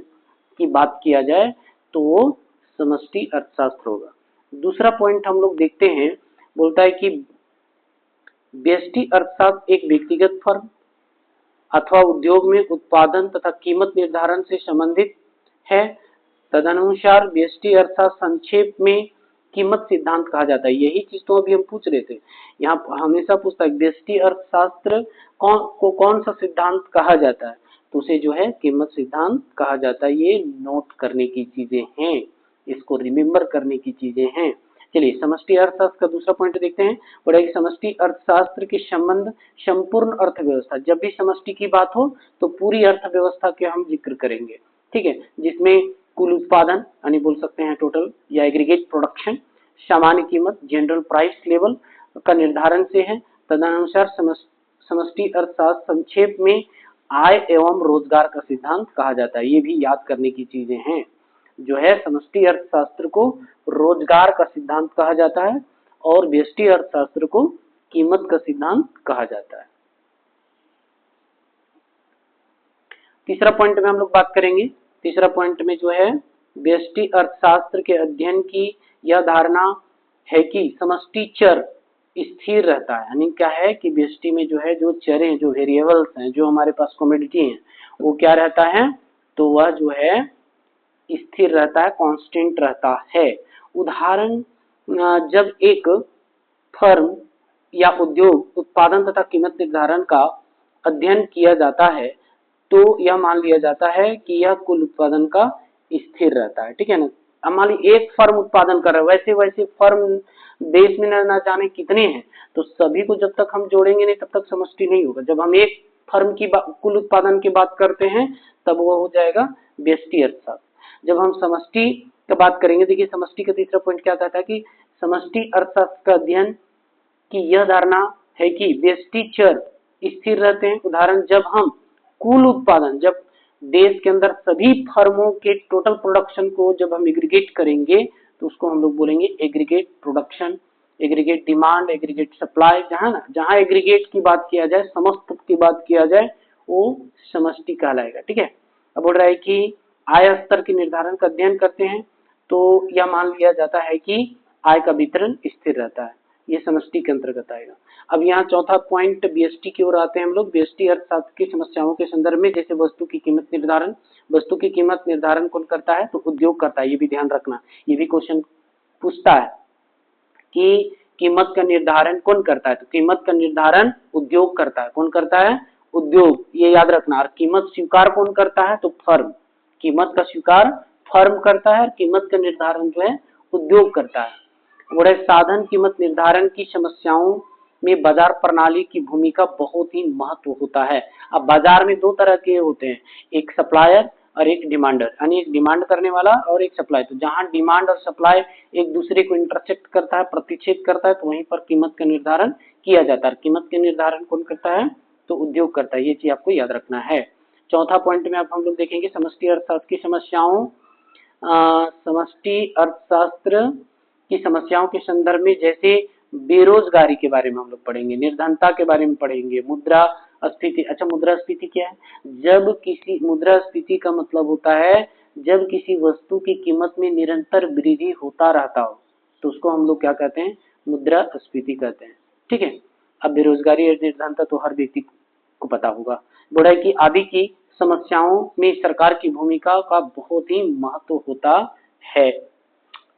की बात किया जाए तो वो समष्टि अर्थशास्त्र होगा। दूसरा पॉइंट हम लोग देखते हैं, बोलता है कि व्यष्टि अर्थशास्त्र एक व्यक्तिगत फर्म अथवा उद्योग में उत्पादन तथा कीमत निर्धारण से संबंधित है। तदनुसार व्यष्टि अर्थशास्त्र संक्षेप में कीमत सिद्धांत कहा जाता है। यही चीज तो अभी हम पूछ रहे थे, यहाँ हमेशा पूछता है व्यष्टि अर्थशास्त्र कौन सा सिद्धांत कहा जाता है, तो उसे जो है कीमत सिद्धांत कहा जाता है। ये नोट करने की चीजें हैं, इसको रिमेम्बर करने की चीजें हैं। चलिए समष्टि अर्थशास्त्र का दूसरा पॉइंट देखते हैं। और समष्टि अर्थशास्त्र के संबंध संपूर्ण अर्थव्यवस्था, जब भी समष्टि की बात हो तो पूरी अर्थव्यवस्था के हम जिक्र करेंगे, ठीक है, जिसमें कुल उत्पादन यानी बोल सकते हैं टोटल या एग्रीगेट प्रोडक्शन, सामान्य कीमत जनरल प्राइस लेवल का निर्धारण से है। तदनुसार समष्टि अर्थशास्त्र संक्षेप में आय एवं रोजगार का सिद्धांत कहा जाता है। ये भी याद करने की चीजें हैं। जो है समष्टि अर्थशास्त्र को रोजगार का सिद्धांत कहा जाता है और व्यष्टि अर्थशास्त्र को कीमत का सिद्धांत कहा जाता है। तीसरा पॉइंट में हम लोग बात करेंगे। तीसरा पॉइंट में जो है व्यष्टि अर्थशास्त्र के अध्ययन की यह धारणा है कि समष्टि चर स्थिर रहता है। यानी क्या है कि व्यष्टि में जो है जो चर हैं, जो वेरिएबल्स हैं, जो हमारे पास कमोडिटी हैं, वो क्या रहता है, तो वह जो है स्थिर रहता है, कांस्टेंट रहता है। उदाहरण, जब एक फर्म या उद्योग उत्पादन तथा कीमत निर्धारण का अध्ययन किया जाता है तो यह मान लिया जाता है कि यह कुल उत्पादन का स्थिर रहता है, ठीक है ना। अब मान ली एक फर्म उत्पादन कर रहा है, वैसे वैसे फर्म देश में न जाने कितने हैं, तो सभी को जब तक हम जोड़ेंगे नहीं तब तक समष्टि नहीं होगा। जब हम एक फर्म की कुल उत्पादन की बात करते हैं तब वो हो जाएगा व्यष्टि अर्थशास्त्र। जब हम समष्टि की बात करेंगे, देखिए समष्टि का तीसरा पॉइंट क्या कहता है कि समष्टि अर्थशास्त्र का अध्ययन की यह धारणा है कि व्यष्टि चर स्थिर रहते हैं। उदाहरण, जब हम कुल उत्पादन, जब देश के अंदर सभी फर्मों के टोटल प्रोडक्शन को जब हम एग्रीगेट करेंगे तो उसको हम लोग बोलेंगे aggregate production, aggregate demand, aggregate supply. जहां एग्रीगेट की बात किया जाए, समस्त की बात किया जाए, वो समष्टि कहलाएगा, ठीक है। अब बोल रहा है कि आय स्तर के निर्धारण का अध्ययन करते हैं तो यह मान लिया जाता है कि आय का वितरण स्थिर रहता है, ये समष्टि के अंतर्गत आएगा। अब यहाँ चौथा पॉइंट व्यष्टि की ओर आते हैं हम लोग। व्यष्टि अर्थशास्त्र की समस्याओं के संदर्भ में, जैसे वस्तु की कीमत निर्धारण, वस्तु की कीमत निर्धारण कौन करता है, तो उद्योग करता है। ये भी ध्यान रखना, ये भी क्वेश्चन पूछता है कि कीमत का निर्धारण कौन करता है, तो कीमत का निर्धारण उद्योग करता है। कौन करता है, उद्योग, ये याद रखना। और कीमत स्वीकार कौन करता है, तो फर्म। कीमत का स्वीकार फर्म करता है, कीमत का निर्धारण जो है उद्योग करता है। और साधन कीमत निर्धारण की समस्याओं में बाजार प्रणाली की भूमिका बहुत ही महत्व होता है। अब बाजार में दो तरह के होते हैं, एक सप्लायर और एक डिमांडर, यानी एक डिमांड करने वाला और एक सप्लाई। तो जहां डिमांड और सप्लाई एक दूसरे को इंटरसेक्ट करता है, प्रतिच्छेद करता है, तो वहीं पर कीमत का निर्धारण किया जाता है। कीमत का निर्धारण कौन करता है, तो उद्योग करता है। ये चीज आपको याद रखना है। चौथा पॉइंट में अब हम लोग देखेंगे समष्टि अर्थशास्त्र की समस्याओं, समष्टि अर्थशास्त्र की समस्याओं के संदर्भ में, जैसे बेरोजगारी के बारे में हम लोग पढ़ेंगे, निर्धनता के बारे में पढ़ेंगे, मुद्रास्फीति। अच्छा, मुद्रास्फीति क्या है, जब किसी, मुद्रास्फीति का मतलब होता है जब किसी वस्तु की कीमत में निरंतर वृद्धि होता रहता हो तो उसको हम लोग क्या कहते हैं, मुद्रास्फीति कहते हैं, ठीक है। अब बेरोजगारी और निर्धनता तो हर व्यक्ति को पता होगा। बुराई की आदि की समस्याओं में सरकार की भूमिका का बहुत ही महत्व होता है।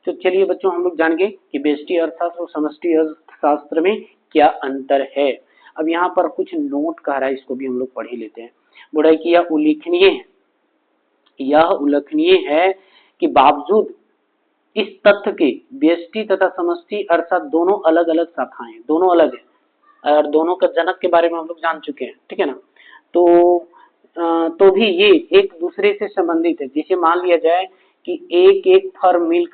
तो चलिए बच्चों, हम लोग जान गए कि व्यष्टि अर्थशास्त्र और समष्टि अर्थशास्त्र में क्या अंतर है। अब यहाँ पर कुछ नोट कह रहा है, इसको भी हम लोग पढ़ ही लेते हैं। बुराई की यह उल्लेखनीय है कि बावजूद इस तथ्य के व्यष्टि तथा समष्टि अर्थशास्त्र दोनों अलग अलग शाखाएं हैं, दोनों अलग है और दोनों का जनक के बारे में हम लोग जान चुके हैं, ठीक है ना। तो भी ये एक दूसरे से संबंधित है। जैसे मान लिया जाए कि एक फर्म मिल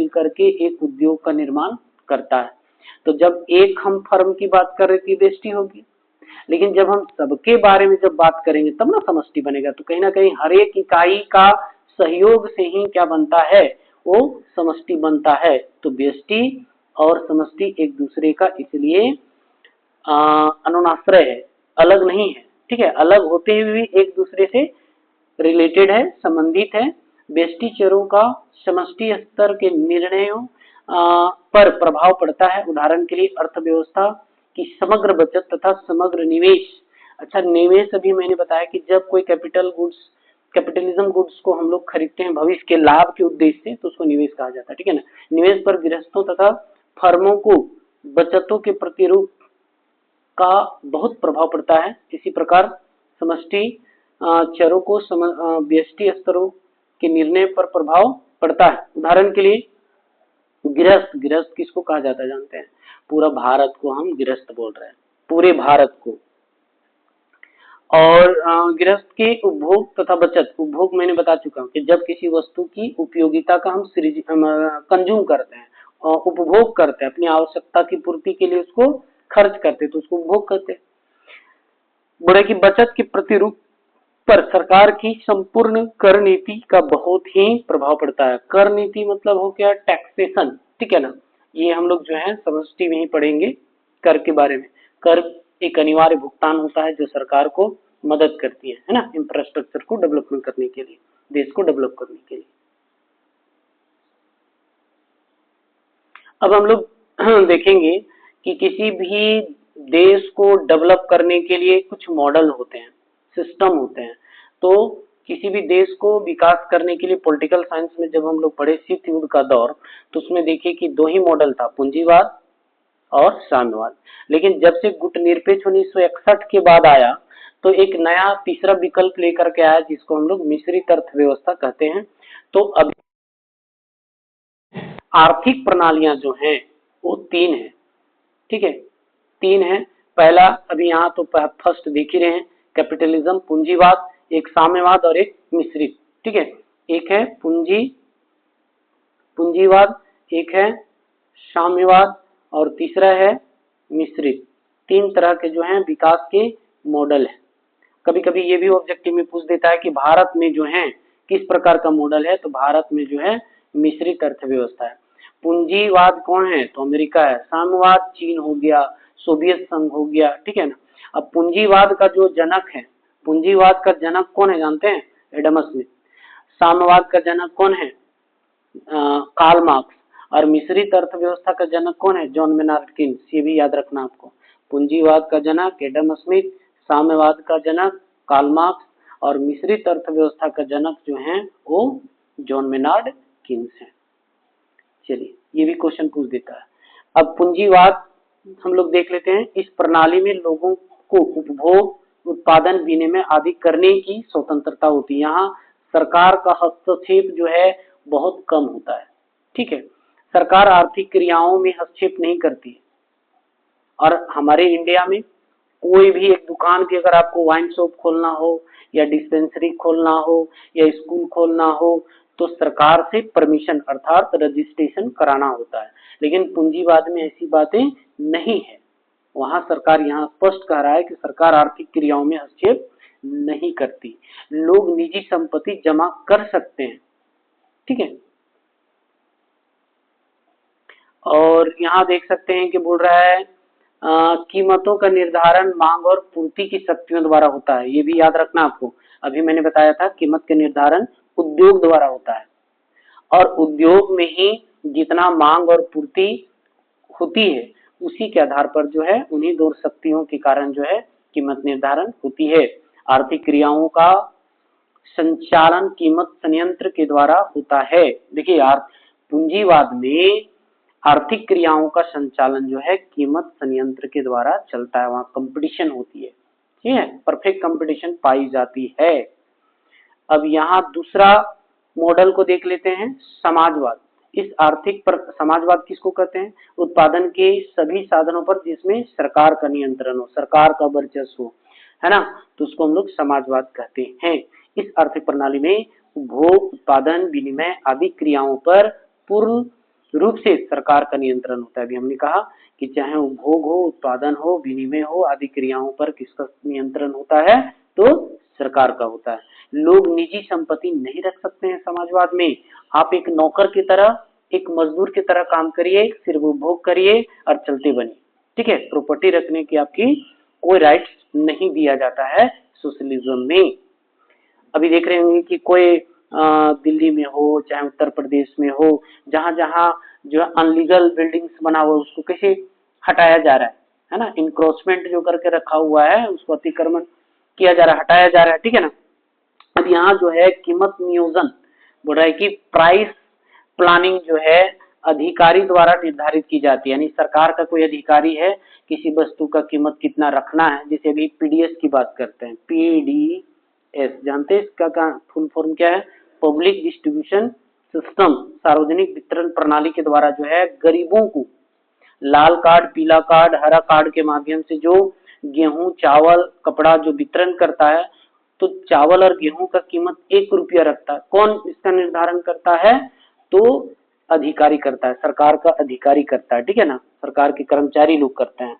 करके एक उद्योग का निर्माण करता है, तो जब एक हम फर्म की बात कर रहे थे व्यष्टि होगी, लेकिन जब हम सबके बारे में जब बात करेंगे तब ना समष्टि बनेगा। तो कहीं ना कहीं हर एक इकाई का सहयोग से ही क्या बनता है, वो समष्टि बनता है। तो व्यष्टि और समष्टि एक दूसरे का इसलिए अनुनाश्रय है, अलग नहीं है। ठीक है, अलग होते हुए भी एक दूसरे से रिलेटेड है, संबंधित है। व्यष्टि चरों का समष्टि स्तर के निर्णयों पर प्रभाव पड़ता है। उदाहरण के लिए अर्थव्यवस्था की समग्र बचत तथा समग्र निवेश। अच्छा, निवेश अभी मैंने बताया कि जब कोई कैपिटलिज्म गुड्स को हम लोग खरीदते हैं भविष्य के लाभ के उद्देश्य से, तो उसको निवेश कहा जाता है। ठीक है ना। निवेश पर गृहस्थों तथा फर्मों को बचतों के प्रतिरूप का बहुत प्रभाव पड़ता है। इसी प्रकार समष्टि चरों को व्यष्टि स्तरों के निर्णय पर प्रभाव पड़ता है। उदाहरण के लिए गृहस्थ किसको कहा जाता है जानते हैं? पूरा भारत को हम गृहस्थ बोल रहे हैं, पूरे भारत को। और गृहस्थ के उपभोग तथा बचत। उपभोग मैंने बता चुका हूँ कि जब किसी वस्तु की उपयोगिता का हम कंज्यूम करते हैं, उपभोग करते हैं, अपनी आवश्यकता की पूर्ति के लिए उसको खर्च करते हैं, तो उसको उपभोग करते हैं। बोले कि बचत के प्रतिरूप पर सरकार की संपूर्ण कर नीति का बहुत ही प्रभाव पड़ता है। कर नीति मतलब हो गया टैक्सेशन। ठीक है ना। ये हम लोग जो है समष्टि में ही पढ़ेंगे कर के बारे में। कर एक अनिवार्य भुगतान होता है जो सरकार को मदद करती है ना, इंफ्रास्ट्रक्चर को डेवलपमेंट करने के लिए, देश को डेवलप करने के लिए। अब हम लोग देखेंगे कि किसी भी देश को डेवलप करने के लिए कुछ मॉडल होते हैं, सिस्टम होते हैं। तो किसी भी देश को विकास करने के लिए पॉलिटिकल साइंस में जब हम लोग पढ़े शीत युद्ध का दौर, तो उसमें देखिए कि दो ही मॉडल था, पूंजीवाद और साम्यवाद। लेकिन जब से गुट निरपेक्ष 1961 के बाद आया, तो एक नया तीसरा विकल्प लेकर के आया जिसको हम लोग मिश्रित अर्थव्यवस्था कहते हैं। तो अभी आर्थिक प्रणालियां जो हैं वो तीन है। ठीक है, तीन है। पहला अभी यहाँ तो फर्स्ट देख ही रहे हैं, कैपिटलिज्म, पूंजीवाद, एक साम्यवाद और एक मिश्रित। ठीक है, एक है पूंजीवाद, एक है साम्यवाद और तीसरा है मिश्रित। तीन तरह के जो है विकास के मॉडल है। कभी कभी ये भी ऑब्जेक्टिव में पूछ देता है कि भारत में जो है किस प्रकार का मॉडल है, तो भारत में जो है मिश्रित अर्थव्यवस्था है। पूंजीवाद कौन है, तो अमेरिका है। साम्यवाद चीन हो गया, सोवियत संघ हो गया। ठीक है ना। अब पूंजीवाद का जो जनक है, पूंजीवाद का जनक कौन है जानते हैं? Adam Smith. साम्यवाद का जनक कौन है? Karl Marx. और मिश्रित अर्थव्यवस्था का जनक कौन है? John Maynard Keynes. ये भी याद रखना आपको। पूंजीवाद का जनक एडम स्मिथ, साम्यवाद का जनक कार्ल मार्क्स और मिश्रित अर्थव्यवस्था का जनक जो है वो जॉन मेनार्ड कीन्स है। चलिए, ये भी क्वेश्चन पूछ देता है। अब पूंजीवाद हम लोग देख लेते हैं। इस प्रणाली में लोगों को उपभोग, उत्पादन, विनिमय आदि करने की स्वतंत्रता होती है। यहाँ सरकार का हस्तक्षेप जो है बहुत कम होता है। ठीक है, सरकार आर्थिक क्रियाओं में हस्तक्षेप नहीं करती। और हमारे इंडिया में कोई भी एक दुकान की अगर आपको वाइन शॉप खोलना हो या डिस्पेंसरी खोलना हो या स्कूल खोलना हो, तो सरकार से परमिशन अर्थात रजिस्ट्रेशन कराना होता है। लेकिन पूंजीवाद में ऐसी बातें नहीं है। वहां सरकार यहाँ स्पष्ट कह रहा है कि सरकार आर्थिक क्रियाओं में हस्तक्षेप नहीं करती। लोग निजी संपत्ति जमा कर सकते हैं। ठीक है, और यहाँ देख सकते हैं कि बोल रहा है कीमतों का निर्धारण मांग और पूर्ति की शक्तियों द्वारा होता है। ये भी याद रखना आपको। अभी मैंने बताया था कीमत का निर्धारण उद्योग द्वारा होता है, और उद्योग में ही जितना मांग और पूर्ति होती है उसी के आधार पर जो है उन्हीं दो शक्तियों के कारण जो है कीमत निर्धारण होती है। आर्थिक क्रियाओं का संचालन कीमत संयंत्र के द्वारा होता है। देखिए यार, पूंजीवाद में आर्थिक क्रियाओं का संचालन जो है कीमत संयंत्र के द्वारा चलता है। वहां कंपटीशन होती है। ठीक है, परफेक्ट कंपटीशन पाई जाती है। अब यहाँ दूसरा मॉडल को देख लेते हैं, समाजवाद। इस आर्थिक पर समाजवाद किसको कहते हैं? उत्पादन के सभी साधनों पर जिसमें सरकार का नियंत्रण हो, सरकार का वर्चस्व हो, है ना, तो उसको हम लोग समाजवाद कहते हैं। इस आर्थिक प्रणाली में उपभोग, उत्पादन, विनिमय आदि क्रियाओं पर पूर्ण रूप से सरकार का नियंत्रण होता है। अभी हमने कहा कि चाहे उपभोग हो, उत्पादन हो, विनिमय हो आदि क्रियाओं पर किसका नियंत्रण होता है, तो सरकार का होता है। लोग निजी संपत्ति नहीं रख सकते हैं समाजवाद में। आप एक नौकर की तरह, एक मजदूर की तरह काम करिए, सिर्फ उपभोग करिए और चलते बनिए, ठीक है। प्रॉपर्टी रखने की आपकी कोई राइट्स नहीं दिया जाता है सोशलिज्म में। अभी देख रहे होंगे कि कोई दिल्ली में हो चाहे उत्तर प्रदेश में हो, जहां जहां जो अनलीगल बिल्डिंग्स बना हुआ है उसको कैसे हटाया जा रहा है ना, इंक्रोचमेंट जो करके रखा हुआ है उसको अतिक्रमण किया जा रहा है, हटाया जा रहा है, ठीक है ना। अब यहाँ जो है कीमत नियोजन बोल रहा है कि प्राइस प्लानिंग जो है अधिकारी द्वारा निर्धारित की जाती है, यानी सरकार का कोई अधिकारी है, किसी वस्तु का कीमत कितना रखना है। जैसे अभी पीडीएस की बात करते हैं, पीडीएस जानते हैं इसका फुल फॉर्म क्या है, पब्लिक डिस्ट्रीब्यूशन सिस्टम, सार्वजनिक वितरण प्रणाली के द्वारा जो है गरीबों को लाल कार्ड, पीला कार्ड, हरा कार्ड के माध्यम से जो गेहूं, चावल, कपड़ा जो वितरण करता है, तो चावल और गेहूं का कीमत 1 रुपया रखता है। कौन इसका निर्धारण करता है, तो अधिकारी करता है, सरकार का अधिकारी करता है, ठीक है ना। सरकार के कर्मचारी लोग करते हैं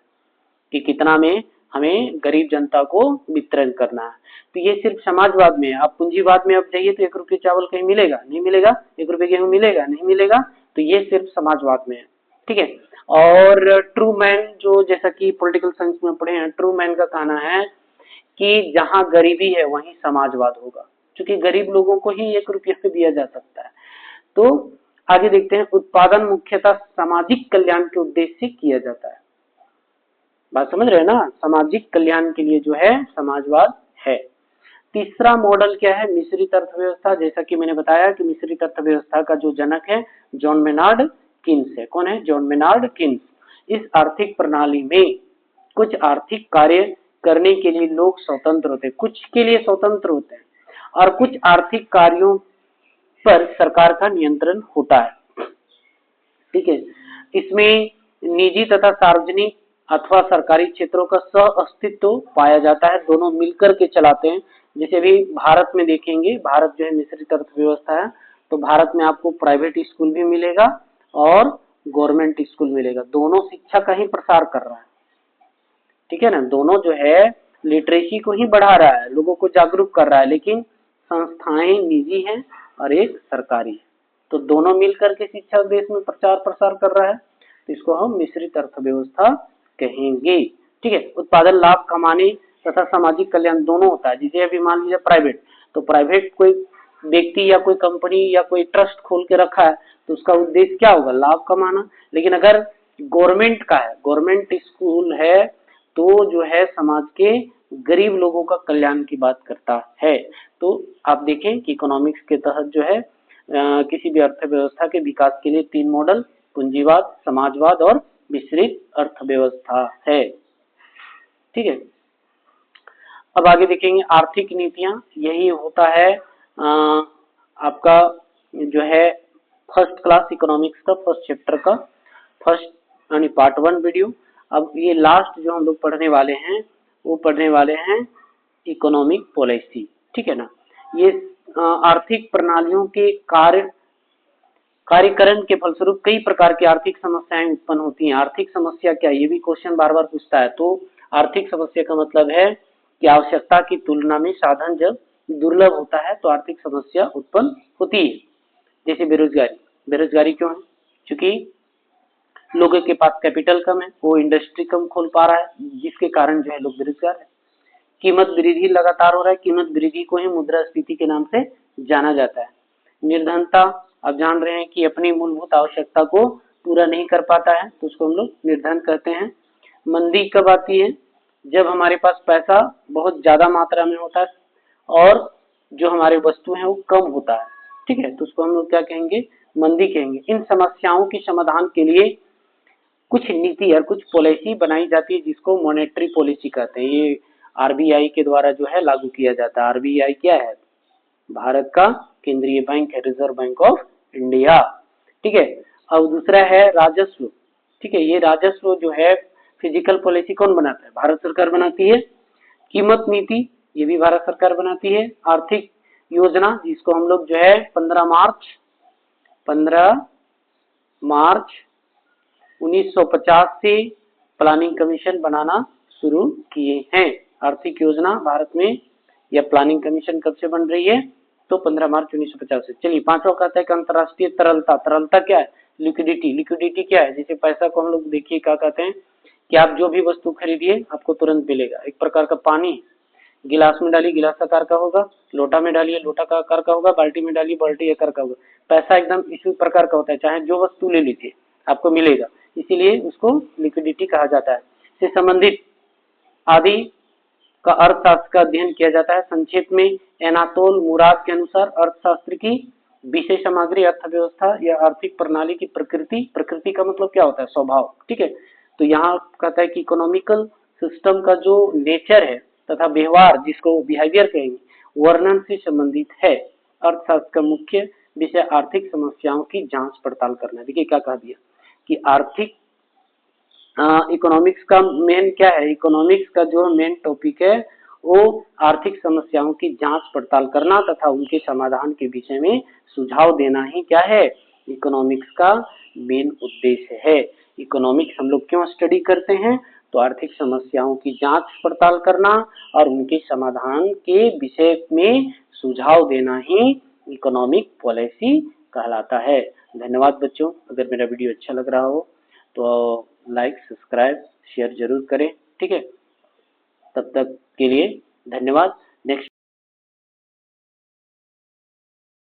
कि कितना में हमें गरीब जनता को वितरण करना है। तो ये सिर्फ समाजवाद में है। आप पूंजीवाद में अब जाइए तो 1 रुपये चावल कहीं मिलेगा, नहीं मिलेगा। 1 रुपये गेहूं मिलेगा, नहीं मिलेगा। तो ये सिर्फ समाजवाद में है, ठीक है। और ट्रू मैन जो जैसा कि पॉलिटिकल साइंस में पढ़े हैं, ट्रू मैन का कहना है कि जहां गरीबी है वहीं समाजवाद होगा, क्योंकि गरीब लोगों को ही 1 रुपये से दिया जा सकता है। तो आगे देखते हैं, उत्पादन मुख्यतः सामाजिक कल्याण के उद्देश्य से किया जाता है। बात समझ रहे हैं ना, सामाजिक कल्याण के लिए जो है समाजवाद है। तीसरा मॉडल क्या है, मिश्रित अर्थव्यवस्था। जैसा कि मैंने बताया कि मिश्रित अर्थव्यवस्था का जो जनक है जॉन मेनार्ड कीन्स है। कौन है, जॉन मेनार्ड कीन्स। इस आर्थिक प्रणाली में कुछ आर्थिक कार्य करने के लिए लोग स्वतंत्र होते हैं, कुछ के लिए स्वतंत्र होते हैं, और कुछ आर्थिक कार्यों पर सरकार का नियंत्रण होता है, ठीक है। इसमें निजी तथा सार्वजनिक अथवा सरकारी क्षेत्रों का सह अस्तित्व पाया जाता है, दोनों मिलकर के चलाते हैं। जैसे अभी भारत में देखेंगे, भारत जो है मिश्रित अर्थव्यवस्था है, तो भारत में आपको प्राइवेट स्कूल भी मिलेगा और गवर्नमेंट स्कूल मिलेगा, दोनों शिक्षा का ही प्रसार कर रहा है, ठीक है ना। दोनों जो है लिटरेसी को ही बढ़ा रहा है, लोगों को जागरूक कर रहा है, लेकिन संस्थाएं निजी हैं और एक सरकारी है, तो दोनों मिलकर के शिक्षा देश में प्रचार प्रसार कर रहा है, तो इसको हम मिश्रित अर्थव्यवस्था कहेंगे, ठीक है। उत्पादन लाभ कमाने तथा सामाजिक कल्याण दोनों होता है। जैसे अभी मान लीजिए प्राइवेट, तो प्राइवेट कोई व्यक्ति या कोई कंपनी या कोई ट्रस्ट खोल के रखा है, तो उसका उद्देश्य क्या होगा, लाभ कमाना। लेकिन अगर गवर्नमेंट का है, गवर्नमेंट स्कूल है, तो जो है समाज के गरीब लोगों का कल्याण की बात करता है। तो आप देखें कि इकोनॉमिक्स के तहत जो है किसी भी अर्थव्यवस्था के विकास के लिए 3 मॉडल, पूंजीवाद, समाजवाद और मिश्रित अर्थव्यवस्था है, ठीक है। अब आगे देखेंगे आर्थिक नीतियां, यही होता है आपका जो है फर्स्ट क्लास इकोनॉमिक्स का फर्स्ट चैप्टर का फर्स्ट यानी पार्ट 1 वीडियो। अब ये लास्ट जो हम लोग पढ़ने वाले हैं वो पढ़ने वाले हैं इकोनॉमिक पॉलिसी, ठीक है ना। ये आर्थिक प्रणालियों के कार्यकरण के फलस्वरूप कई प्रकार की आर्थिक समस्याएं उत्पन्न होती हैं। आर्थिक समस्या क्या, ये भी क्वेश्चन बार बार पूछता है। तो आर्थिक समस्या का मतलब है कि आवश्यकता की तुलना में साधन जब दुर्लभ होता है तो आर्थिक समस्या उत्पन्न होती है। जैसे बेरोजगारी, बेरोजगारी क्यों है, क्योंकि लोगों के पास कैपिटल कम है, वो इंडस्ट्री कम खोल पा रहा है, जिसके कारण जो है लोग बेरोजगार है। कीमत वृद्धि लगातार हो रहा है, कीमत वृद्धि को ही मुद्रास्फीति के नाम से जाना जाता है। निर्धनता, आप जान रहे हैं कि अपनी मूलभूत आवश्यकता को पूरा नहीं कर पाता है, तो उसको हम लोग निर्धन कहते हैं। मंदी कब आती है, जब हमारे पास पैसा बहुत ज्यादा मात्रा में होता है और जो हमारे वस्तु है वो कम होता है, ठीक है, तो उसको हम लोग क्या कहेंगे, मंदी कहेंगे। इन समस्याओं के समाधान के लिए कुछ नीति और कुछ पॉलिसी बनाई जाती है, जिसको मॉनेटरी पॉलिसी कहते हैं। ये आरबीआई के द्वारा जो है लागू किया जाता है। आरबीआई क्या है, भारत का केंद्रीय बैंक है, रिजर्व बैंक ऑफ इंडिया, ठीक है। अब दूसरा है राजस्व, ठीक है। ये राजस्व जो है फिजिकल पॉलिसी कौन बनाता है, भारत सरकार बनाती है। कीमत नीति, ये भी भारत सरकार बनाती है। आर्थिक योजना, जिसको हम लोग जो है 15 मार्च 1950 से प्लानिंग कमीशन बनाना शुरू किए हैं। आर्थिक योजना भारत में या प्लानिंग कमीशन कब से बन रही है? तो 15 मार्च 1950 से। चलिए, पांचवा कहता है कि अंतरराष्ट्रीय तरलता। तरलता क्या है? लिक्विडिटी। लिक्विडिटी क्या है? जैसे पैसा को हम लोग देखिए क्या कहते हैं कि आप जो भी वस्तु खरीदिए आपको तुरंत मिलेगा। एक प्रकार का पानी गिलास में डालिए, गिलास आकार का होगा, लोटा में डालिए, लोटा का आकार का होगा, बाल्टी में डालिए, बाल्टी आकार का होगा। पैसा एकदम इसी प्रकार का होता है, चाहे जो वस्तु ले लीजिए आपको मिलेगा, इसीलिए उसको लिक्विडिटी कहा जाता है। इससे संबंधित आदि का अर्थशास्त्र का अध्ययन किया जाता है। संक्षेप में एनातोल मुराद के अनुसार अर्थशास्त्र की विषय सामग्री अर्थव्यवस्था या आर्थिक प्रणाली की प्रकृति। प्रकृति का मतलब क्या होता है? स्वभाव। ठीक है, तो यहाँ कहता है कि इकोनॉमिकल सिस्टम का जो नेचर है तथा व्यवहार, जिसको बिहेवियर कहेंगे, वर्णन से संबंधित है। अर्थशास्त्र का मुख्य विषय आर्थिक समस्याओं की जांच पड़ताल करना। देखिए क्या कहा दिया कि आर्थिक इकोनॉमिक्स का मेन क्या है? इकोनॉमिक्स का जो मेन टॉपिक है वो आर्थिक समस्याओं की जांच पड़ताल करना तथा उनके समाधान के विषय में सुझाव देना ही क्या है? इकोनॉमिक्स का मेन उद्देश्य है। इकोनॉमिक्स हम लोग क्यों स्टडी करते हैं? तो आर्थिक समस्याओं की जांच पड़ताल करना और उनके समाधान के विषय में सुझाव देना ही इकोनॉमिक पॉलिसी कहलाता है। धन्यवाद बच्चों। अगर मेरा वीडियो अच्छा लग रहा हो तो लाइक, सब्सक्राइब, शेयर जरूर करें। ठीक है, तब तक के लिए धन्यवाद। नेक्स्ट